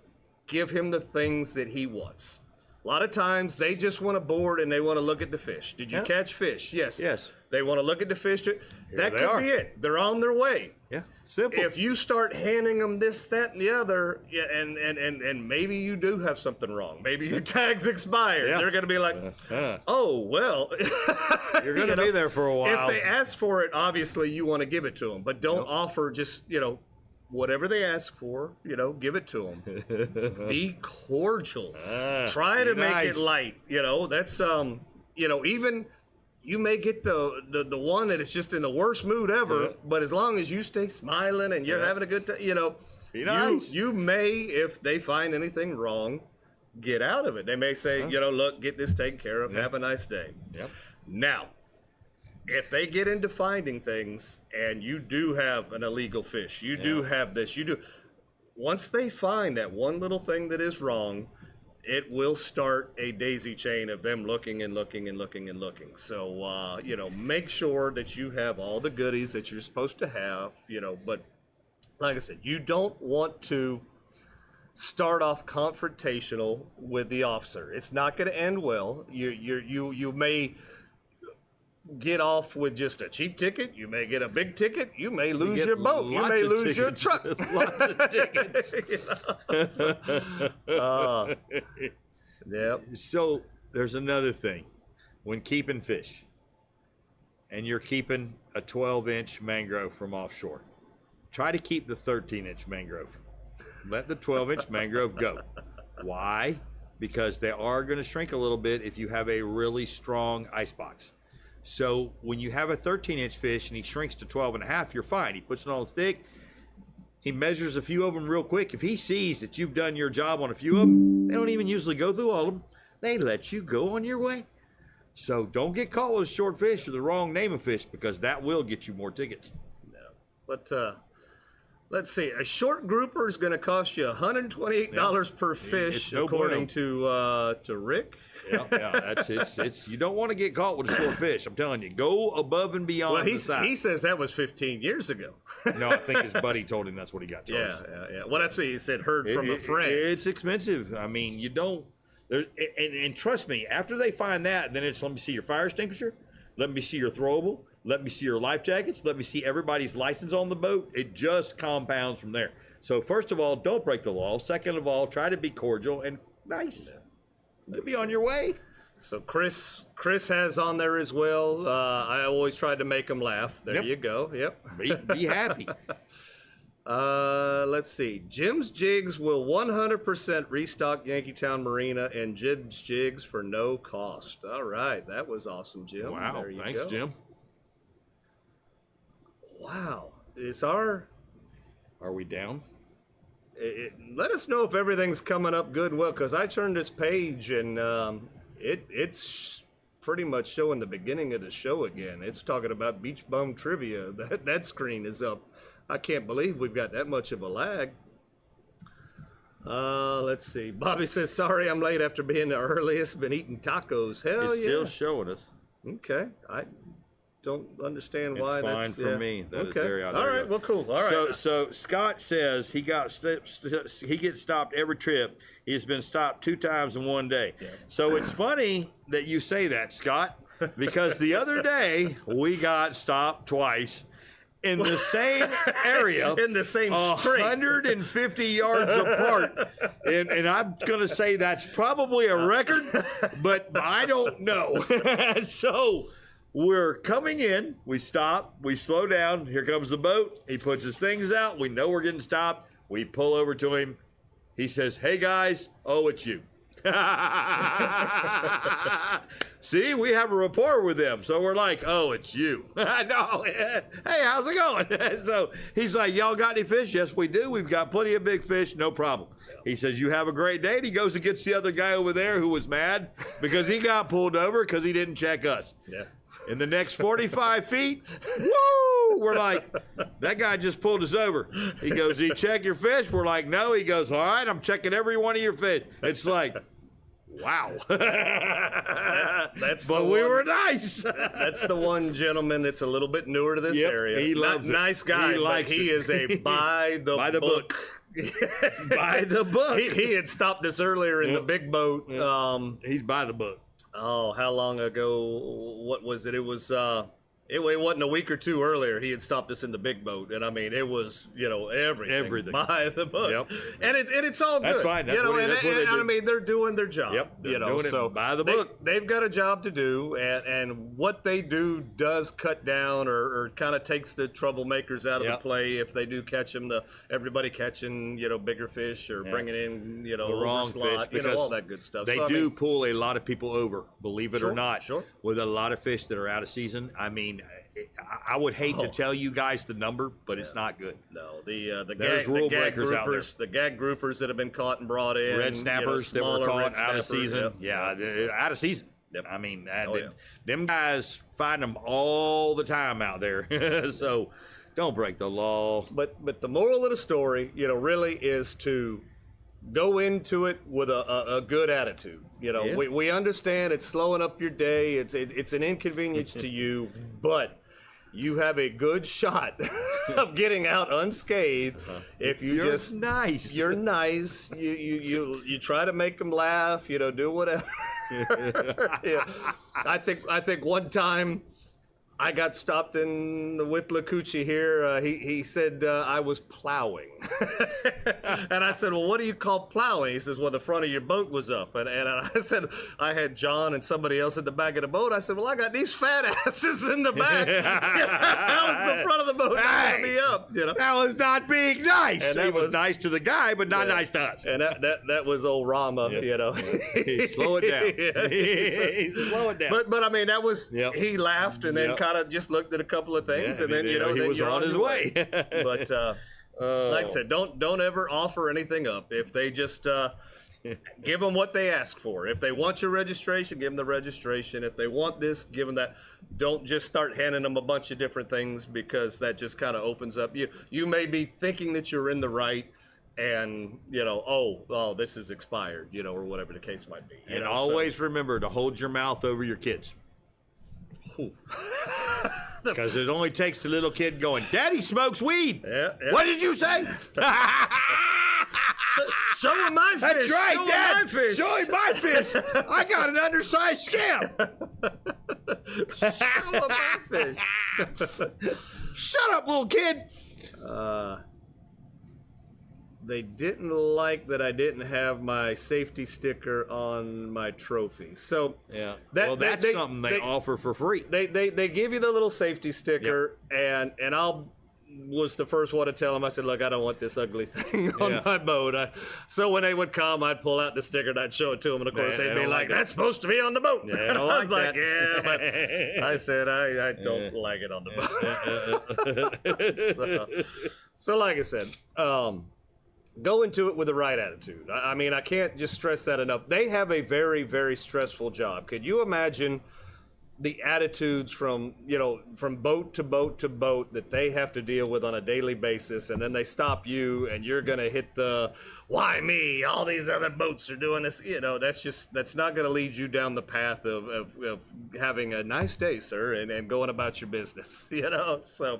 Give him the things that he wants. A lot of times they just want to board and they want to look at the fish. Did you catch fish? Yes. Yes. They want to look at the fish. That they could are. be it. They're on their way. Yeah, simple. If you start handing them this, that, and the other, yeah, and maybe you do have something wrong. Maybe your tag's expired. Yeah. They're going to be like, oh, well. You're going to be there for a while. If they ask for it, obviously you want to give it to them. But don't offer just, whatever they ask for, give it to them. Be cordial. Try to make it light. That's, even you may get the one that is just in the worst mood ever, but as long as you stay smiling and you're having a good time, be nice. You may, if they find anything wrong, get out of it. They may say, look, get this taken care of. Have a nice day. Yep. Now, if they get into finding things and you do have an illegal fish, you do have this, once they find that one little thing that is wrong, it will start a daisy chain of them looking and looking and looking and looking. So, make sure that you have all the goodies that you're supposed to have, but like I said, you don't want to start off confrontational with the officer. It's not going to end well. You may get off with just a cheap ticket. You may get a big ticket. You may lose your boat. You may lose your truck. Lots of tickets. Yep. So there's another thing. When keeping fish, and you're keeping a 12-inch mangrove from offshore, try to keep the 13-inch mangrove. Let the 12-inch mangrove go. Why? Because they are going to shrink a little bit if you have a really strong ice box. So when you have a 13-inch fish and he shrinks to 12 and a half, you're fine. He puts it on the stick. He measures a few of them real quick. If he sees that you've done your job on a few of them, they don't even usually go through all of them. They let you go on your way. So don't get caught with a short fish or the wrong name of fish, because that will get you more tickets. No. But let's see. A short grouper is going to cost you $128 per fish, according to Rick. Yeah, it's you don't want to get caught with a short fish. I'm telling you, go above and beyond. Well, the size. he says that was 15 years ago. No, I think his buddy told him that's what he got charged. Yeah. Well, that's what he said. Heard from a friend. It's expensive. I mean, you don't. And trust me, after they find that, then it's let me see your fire extinguisher, let me see your throwable, let me see your life jackets, let me see everybody's license on the boat. It just compounds from there. So first of all, don't break the law. Second of all, try to be cordial and nice. You'll be on your way. So Chris has on there as well. I always tried to make him laugh. There you go. Yep. Be happy. Let's see. Jim's Jigs will 100% restock Yankeetown Marina and Jim's Jigs for no cost. All right. That was awesome, Jim. Wow. Thanks, Jim. Wow. Are we down? Let us know if everything's coming up good and well, because I turned this page and it's pretty much showing the beginning of the show again. It's talking about beach bum trivia. That screen is up. I can't believe we've got that much of a lag. Let's see. Bobby says, sorry I'm late after being the earliest. Been eating tacos. Hell it's still showing us. Okay. I don't understand why. It's fine for me. That is very odd. All right. Well, cool. All right. So Scott says he gets stopped every trip. He's been stopped 2 times in one day. Yeah. So it's funny that you say that, Scott, because the other day we got stopped twice in the same area, in the same string, 150 yards apart. And I'm going to say that's probably a record, but I don't know. So we're coming in, we stop, we slow down. Here comes the boat. He puts his things out. We know we're getting stopped. We pull over to him. He says, hey guys, oh, it's you. See, we have a rapport with them. So we're like, oh, it's you. No, hey, how's it going? So he's like, y'all got any fish? Yes, we do. We've got plenty of big fish. No problem. He says, you have a great day. And he goes and gets the other guy over there who was mad because he got pulled over because he didn't check us. Yeah. In the next 45 feet, woo! We're like, that guy just pulled us over. He goes, you check your fish? We're like, no. He goes, all right, I'm checking every one of your fish. It's like, Wow. That's but the we one- were nice. That's the one gentleman that's a little bit newer to this Yep, area. he loves it. Nice guy. He likes he it. is a by the book. By the book. He had stopped us earlier in the big boat. He's by the book. Oh, how long ago? What was it? It was. It wasn't a week or two earlier. He had stopped us in the big boat, and I mean, it was everything by the book. Yep. And it's all good. That's fine. That's what they do. I mean, they're doing their job. Yep. They're doing so it by the book. They've got a job to do, and what they do does cut down or kind of takes the troublemakers out of the play if they do catch them. Everybody catching bigger fish or bringing in the wrong overslot, fish, because all that good stuff. They So, I do mean, pull a lot of people over, believe it or not. Sure. With a lot of fish that are out of season. I mean, I would hate to tell you guys the number, but it's not good. No, the There's gag, rule the gag breakers out there. groupers, the gag groupers that have been caught and brought in, Red snappers that were smaller caught red out of snappers, season. yep. Out of season. Yep. I mean, Oh, them guys find them all the time out there. So don't break the law. But the moral of the story, really is to go into it with a good attitude. Yeah. We understand it's slowing up your day. It's an inconvenience to you, but you have a good shot of getting out unscathed if you You're just nice. You're nice. You try to make them laugh. Do whatever. Yeah. I think one time I got stopped with Lacucci here. He said I was plowing. And I said, well, what do you call plowing? He says, well, the front of your boat was up. And I said, I had John and somebody else at the back of the boat. I said, well, I got these fat asses in the back. That was the front of the boat not gonna be up. That was not being nice. And He that was was- nice to the guy, but not nice to us. And that was old Rama, Slow it down. Slow it down. But I mean, that was, Yep. he laughed and then Yep. kind of just looked at a couple of things, Yeah, and then he then was you're on his your way. But like I said, don't ever offer anything up. If they just give them what they ask for. If they want your registration, give them the registration. If they want this, give them that. Don't just start handing them a bunch of different things, because that just kind of opens up. You may be thinking that you're in the right, and oh, this is expired, or whatever the case might be. And always remember to hold your mouth over your kids. Because it only takes the little kid going, Daddy smokes weed. Yeah. What did you say? Show him my fish. That's right, Show him Dad. my fish. Show him my fish. I got an undersized scamp. Show him my fish. Shut up, little kid. They didn't like that I didn't have my safety sticker on my trophy. So Yeah. that's something they offer for free. They give you the little safety sticker, and was the first one to tell them. I said, look, I don't want this ugly thing on my boat. So when they would come, I'd pull out the sticker and I'd show it to them, and of course They they'd be don't like, like that's supposed to be on the boat. Yeah, they And don't I was like like, that. yeah, but I said I don't like it on the boat. So like I said, go into it with the right attitude. I mean, I can't just stress that enough. They have a very, very stressful job. Could you imagine the attitudes from boat to boat to boat that they have to deal with on a daily basis, and then they stop you and you're going to hit the, why me? All these other boats are doing this. That's not going to lead you down the path of having a nice day, sir, and going about your business, So,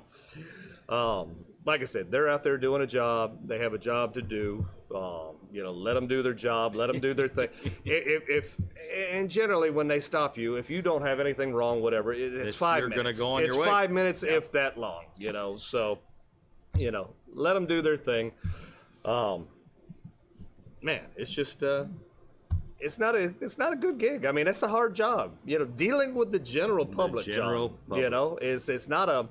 like I said, they're out there doing a job. They have a job to do. Let them do their job. Let them do their thing. And generally, when they stop you, if you don't have anything wrong, whatever, it's 5 you're minutes. gonna go on it's your way. 5 minutes, if that long. So, let them do their thing. Man, it's just it's not a good gig. I mean, it's a hard job. Dealing with the general public. It's not a.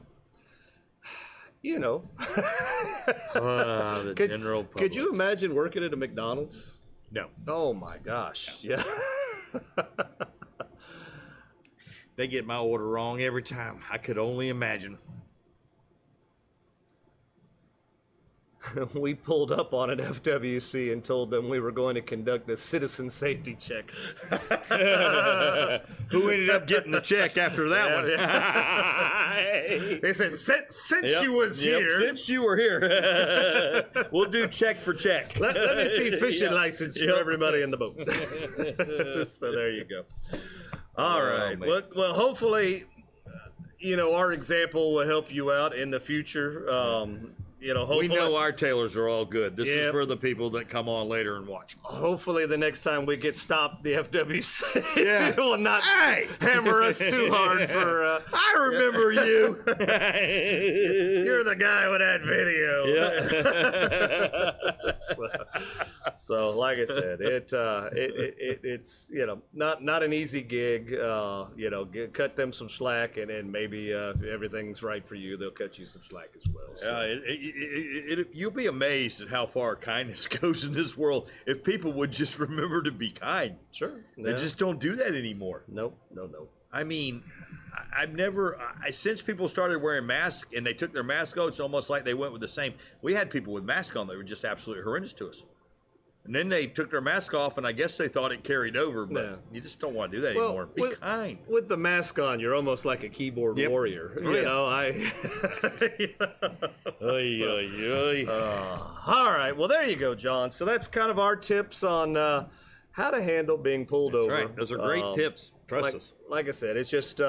The general public. Could you imagine working at a McDonald's? No. Oh my gosh. Yeah. They get my order wrong every time. I could only imagine. we pulled up on an FWC and told them we were going to conduct a citizen safety check. Who ended up getting the check after that one? They said, since you was here, since you were here, we'll do check for check. let me see fishing license for everybody in the boat. So there you go. All right. man. Well, hopefully, our example will help you out in the future. Hopefully, We know our tailors are all good. This is for the people that come on later and watch. hopefully the next time we get stopped, the FWC will not hammer us too hard for. I remember you. You're the guy with that video. Yeah. So, like I said, it's not an easy gig. Cut them some slack, and maybe if everything's right for you, they'll cut you some slack as well. So. You'll be amazed at how far kindness goes in this world if people would just remember to be kind. Sure. They just don't do that anymore. No. I mean, I've never, since people started wearing masks and they took their mask off, it's almost like they went with the same. We had people with masks on that were just absolutely horrendous to us. And then they took their mask off, and I guess they thought it carried over, but you just don't want to do that anymore. Be kind. With the mask on, you're almost like a keyboard warrior. All right. Well, there you go, John. So that's kind of our tips on how to handle being pulled over. Right. Those are great tips. Trust us. Like I said, it's just,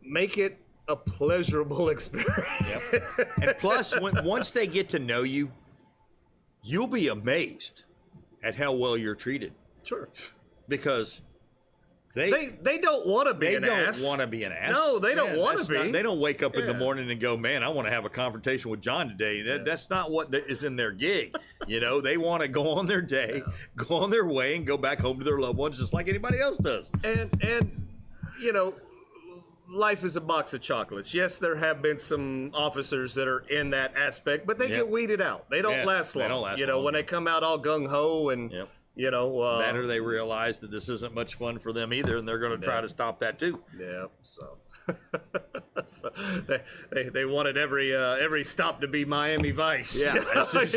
make it a pleasurable experience. And plus, once they get to know you, you'll be amazed at how well you're treated. Sure. Because they don't want to be an ass. They don't want to be an ass. No, they don't want to be. They don't wake up in the morning and go, man, I want to have a confrontation with John today. That's not what is in their gig. They want to go on their day, go on their way, and go back home to their loved ones just like anybody else does. And life is a box of chocolates. Yes, there have been some officers that are in that aspect, but they get weeded out. They don't last long. They don't last long. When they come out all gung-ho and, that or they realize that this isn't much fun for them either, and they're going to try to stop that too. Yeah, so... so they wanted every stop to be Miami Vice. Yeah, that's not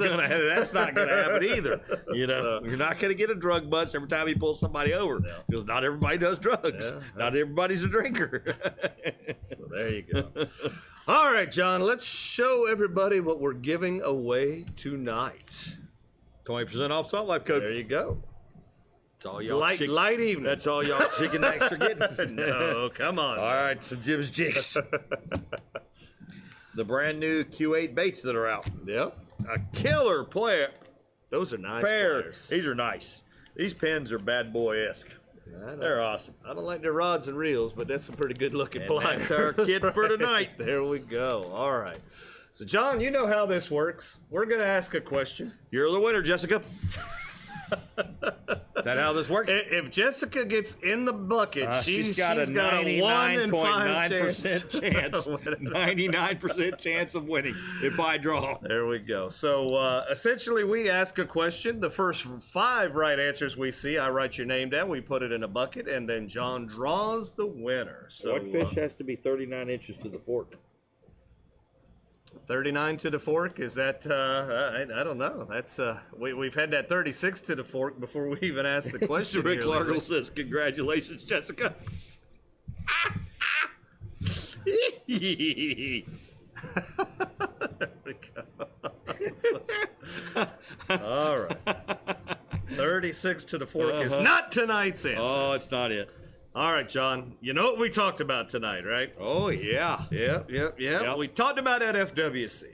going to happen either. You're not going to get a drug bust every time you pull somebody over because not everybody does drugs. Yeah. Not everybody's a drinker. So there you go. All right, John, let's show everybody what we're giving away tonight. 20% off Salt Life code. There you go. That's all y'all light evening. That's all y'all chicken necks are getting. No, come on. All right, some Jigs. The brand new Q8 baits that are out. Yep. A killer player. Those are nice Pair. players. These are nice. These pins are bad boy-esque. They're awesome. I don't like their rods and reels, but that's a pretty good looking pliers. That's our kid for tonight. There we go. All right. So, John, you know how this works. We're going to ask a question. You're the winner, Jessica. Is that how this works? If Jessica gets in the bucket, she's got a 99.9% chance. 99% chance of winning if I draw. There we go. So essentially, we ask a question. The first 5 right answers we see, I write your name down. We put it in a bucket, and then John draws the winner. So what fish has to be 39 inches to the fork? 39 to the fork, is that I don't know, that's we've had that 36 to the fork before we even asked the question. Rick Largle says congratulations, Jessica. There we go. All right, 36 to the fork is not tonight's answer. Oh, it's not it. All right, John, you know what we talked about tonight, right? Oh, yeah. Yep. We talked about that FWC.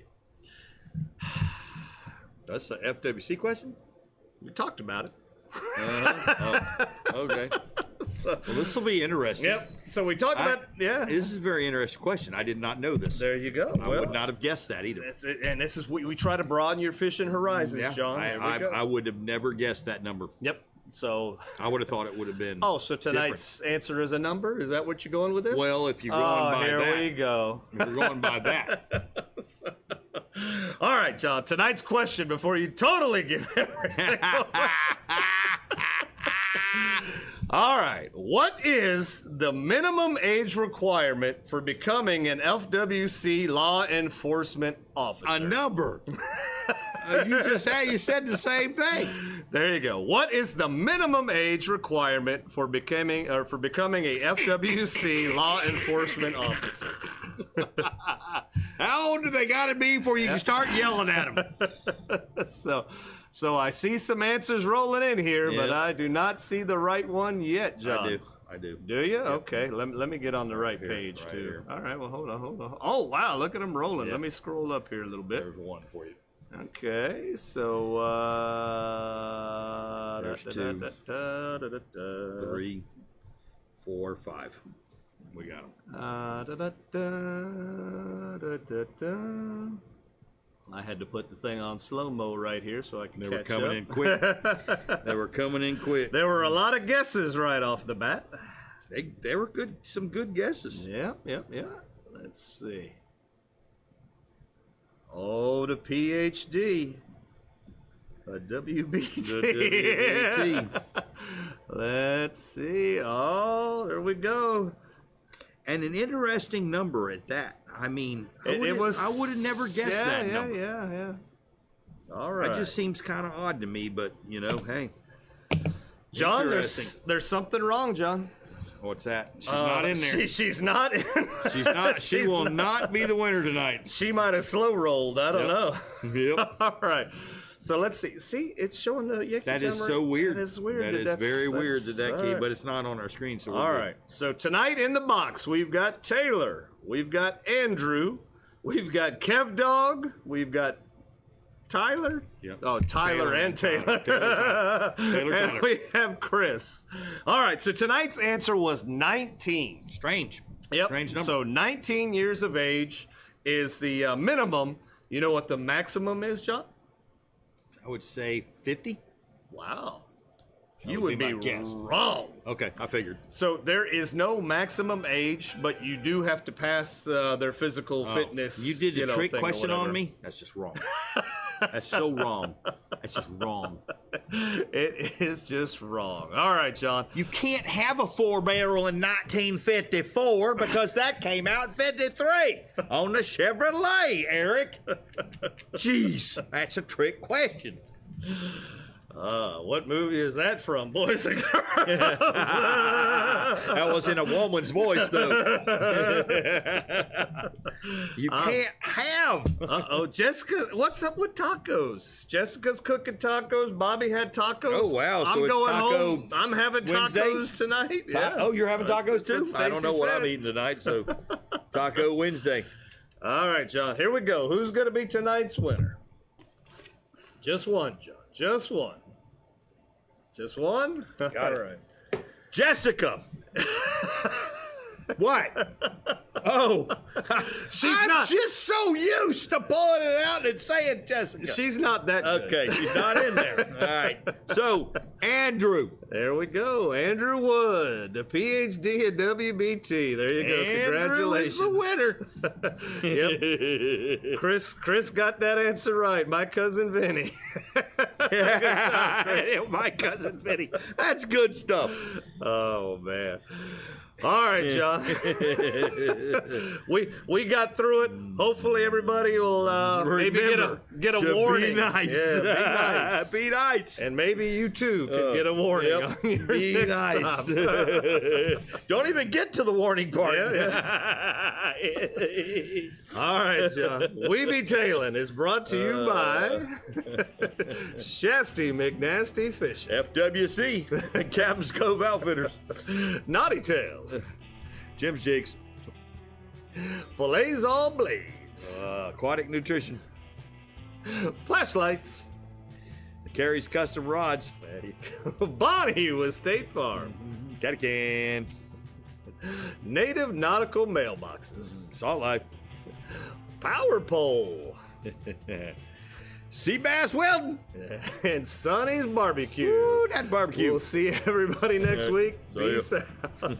That's the FWC question? We talked about it. Okay. Well, this will be interesting. Yep. So we talked about, This is a very interesting question. I did not know this. There you go. I would not have guessed that either. And this is we try to broaden your fishing horizons, John. I would have never guessed that number. Yep. So I would have thought it would have been. Oh, so tonight's answer is a number? Is that what you're going with this? Well, if you're going by here that. we go. If you're going by that. All right, John. Tonight's question before you totally give everything away. All right. What is the minimum age requirement for becoming an FWC law enforcement officer? A number. You said the same thing. There you go. What is the minimum age requirement for becoming a FWC law enforcement officer? How old do they got to be before you can start yelling at them? So I see some answers rolling in here, but Yeah. I do not see the right one yet, John. I do. Do you? Okay. Let me get on the right page right too. here. All right. Well, hold on. Oh wow! Look at them rolling. Yeah. Let me scroll up here a little bit. There's one for you. Okay. So. There's 2, 3, 4, 5. We got them. I had to put the thing on slow mo right here so I can They catch were coming up. in quick. They were coming in quick. There were a lot of guesses right off the bat. They were good. Some good guesses. Yeah. Let's see. Oh, the PhD. A WBT. The WBT. Let's see. Oh, there we go. And an interesting number at that. I mean, I would have never guessed that number. Yeah. All right. That just seems kind of odd to me, but hey. John, Interesting. there's something wrong, John. What's that? She's not in there. She's not in. She's not. She She's will not be the winner tonight. She might have slow rolled. I don't know. Yep. All right. So let's see. See, it's showing the Yankee That is Jammer. so weird. That is weird. That is very weird that all key, right. but it's not on our screen. So All right. So tonight in the box, we've got Taylor, we've got Andrew, we've got Kev Dog, we've got Tyler. Yep. Oh, Tyler and Taylor. Taylor, And Tyler. we have Chris. All right. So tonight's answer was 19. Strange. Yep. Strange number. So 19 years of age is the minimum. You know what the maximum is, John? I would say 50. Wow. That You would would be be my guess. wrong. Okay, I figured. So there is no maximum age, but you do have to pass their physical fitness. You did a trick thing or question on whatever. me? That's just wrong. That's so wrong. That's just wrong. It is just wrong. All right, John. You can't have a 4-barrel in 1954 because that came out in 53 on the Chevrolet, Eric. Jeez, that's a trick question. What movie is that from, boys and girls? That was in a woman's voice, though. You can't have. Uh-oh, Jessica, what's up with tacos? Jessica's cooking tacos. Bobby had tacos. Oh, wow, so I'm it's going Taco home. I'm having Wednesday? tacos tonight. Yeah. Oh, you're having tacos too? That's what I don't know Stacy what said. I'm eating tonight, so Taco Wednesday. All right, John, here we go. Who's going to be tonight's winner? Just one, John. Just one. Just one? All right. Jessica. What? Oh, I'm not- just so used to pulling it out and saying Jessica. She's not that good. Okay, she's not in there. All right. So, Andrew. There we go. Andrew Wood, a PhD at WBT. There you go. Andrew is Congratulations. the winner. Yep. Chris got that answer right. My cousin Vinny. My cousin Vinny. That's good stuff. Oh man. All right, John. we got through it. Hopefully everybody will maybe get a to warning. Be nice. Yeah, be nice. Be nice. And maybe you too could get a warning Yep. on your Be next nice. stop. Don't even get to the warning part. All right, John. We Be Tailin' is brought to you by Shasty McNasty Fishing, FWC and Captain's Cove Outfitters. Knotty Tails, Jim's Jigs. Filletzall Blades, Aquatic Nutrition. Plash Lights, Karrie's Custom Rods. Bonnie with State Farm, Caddycan. Native Nautical Mailboxes, Salt Life. Power Pole, Sea Bass Welding. and Sonny's Barbecue. Ooh, that barbecue. We'll see everybody next week. See ya. Peace out.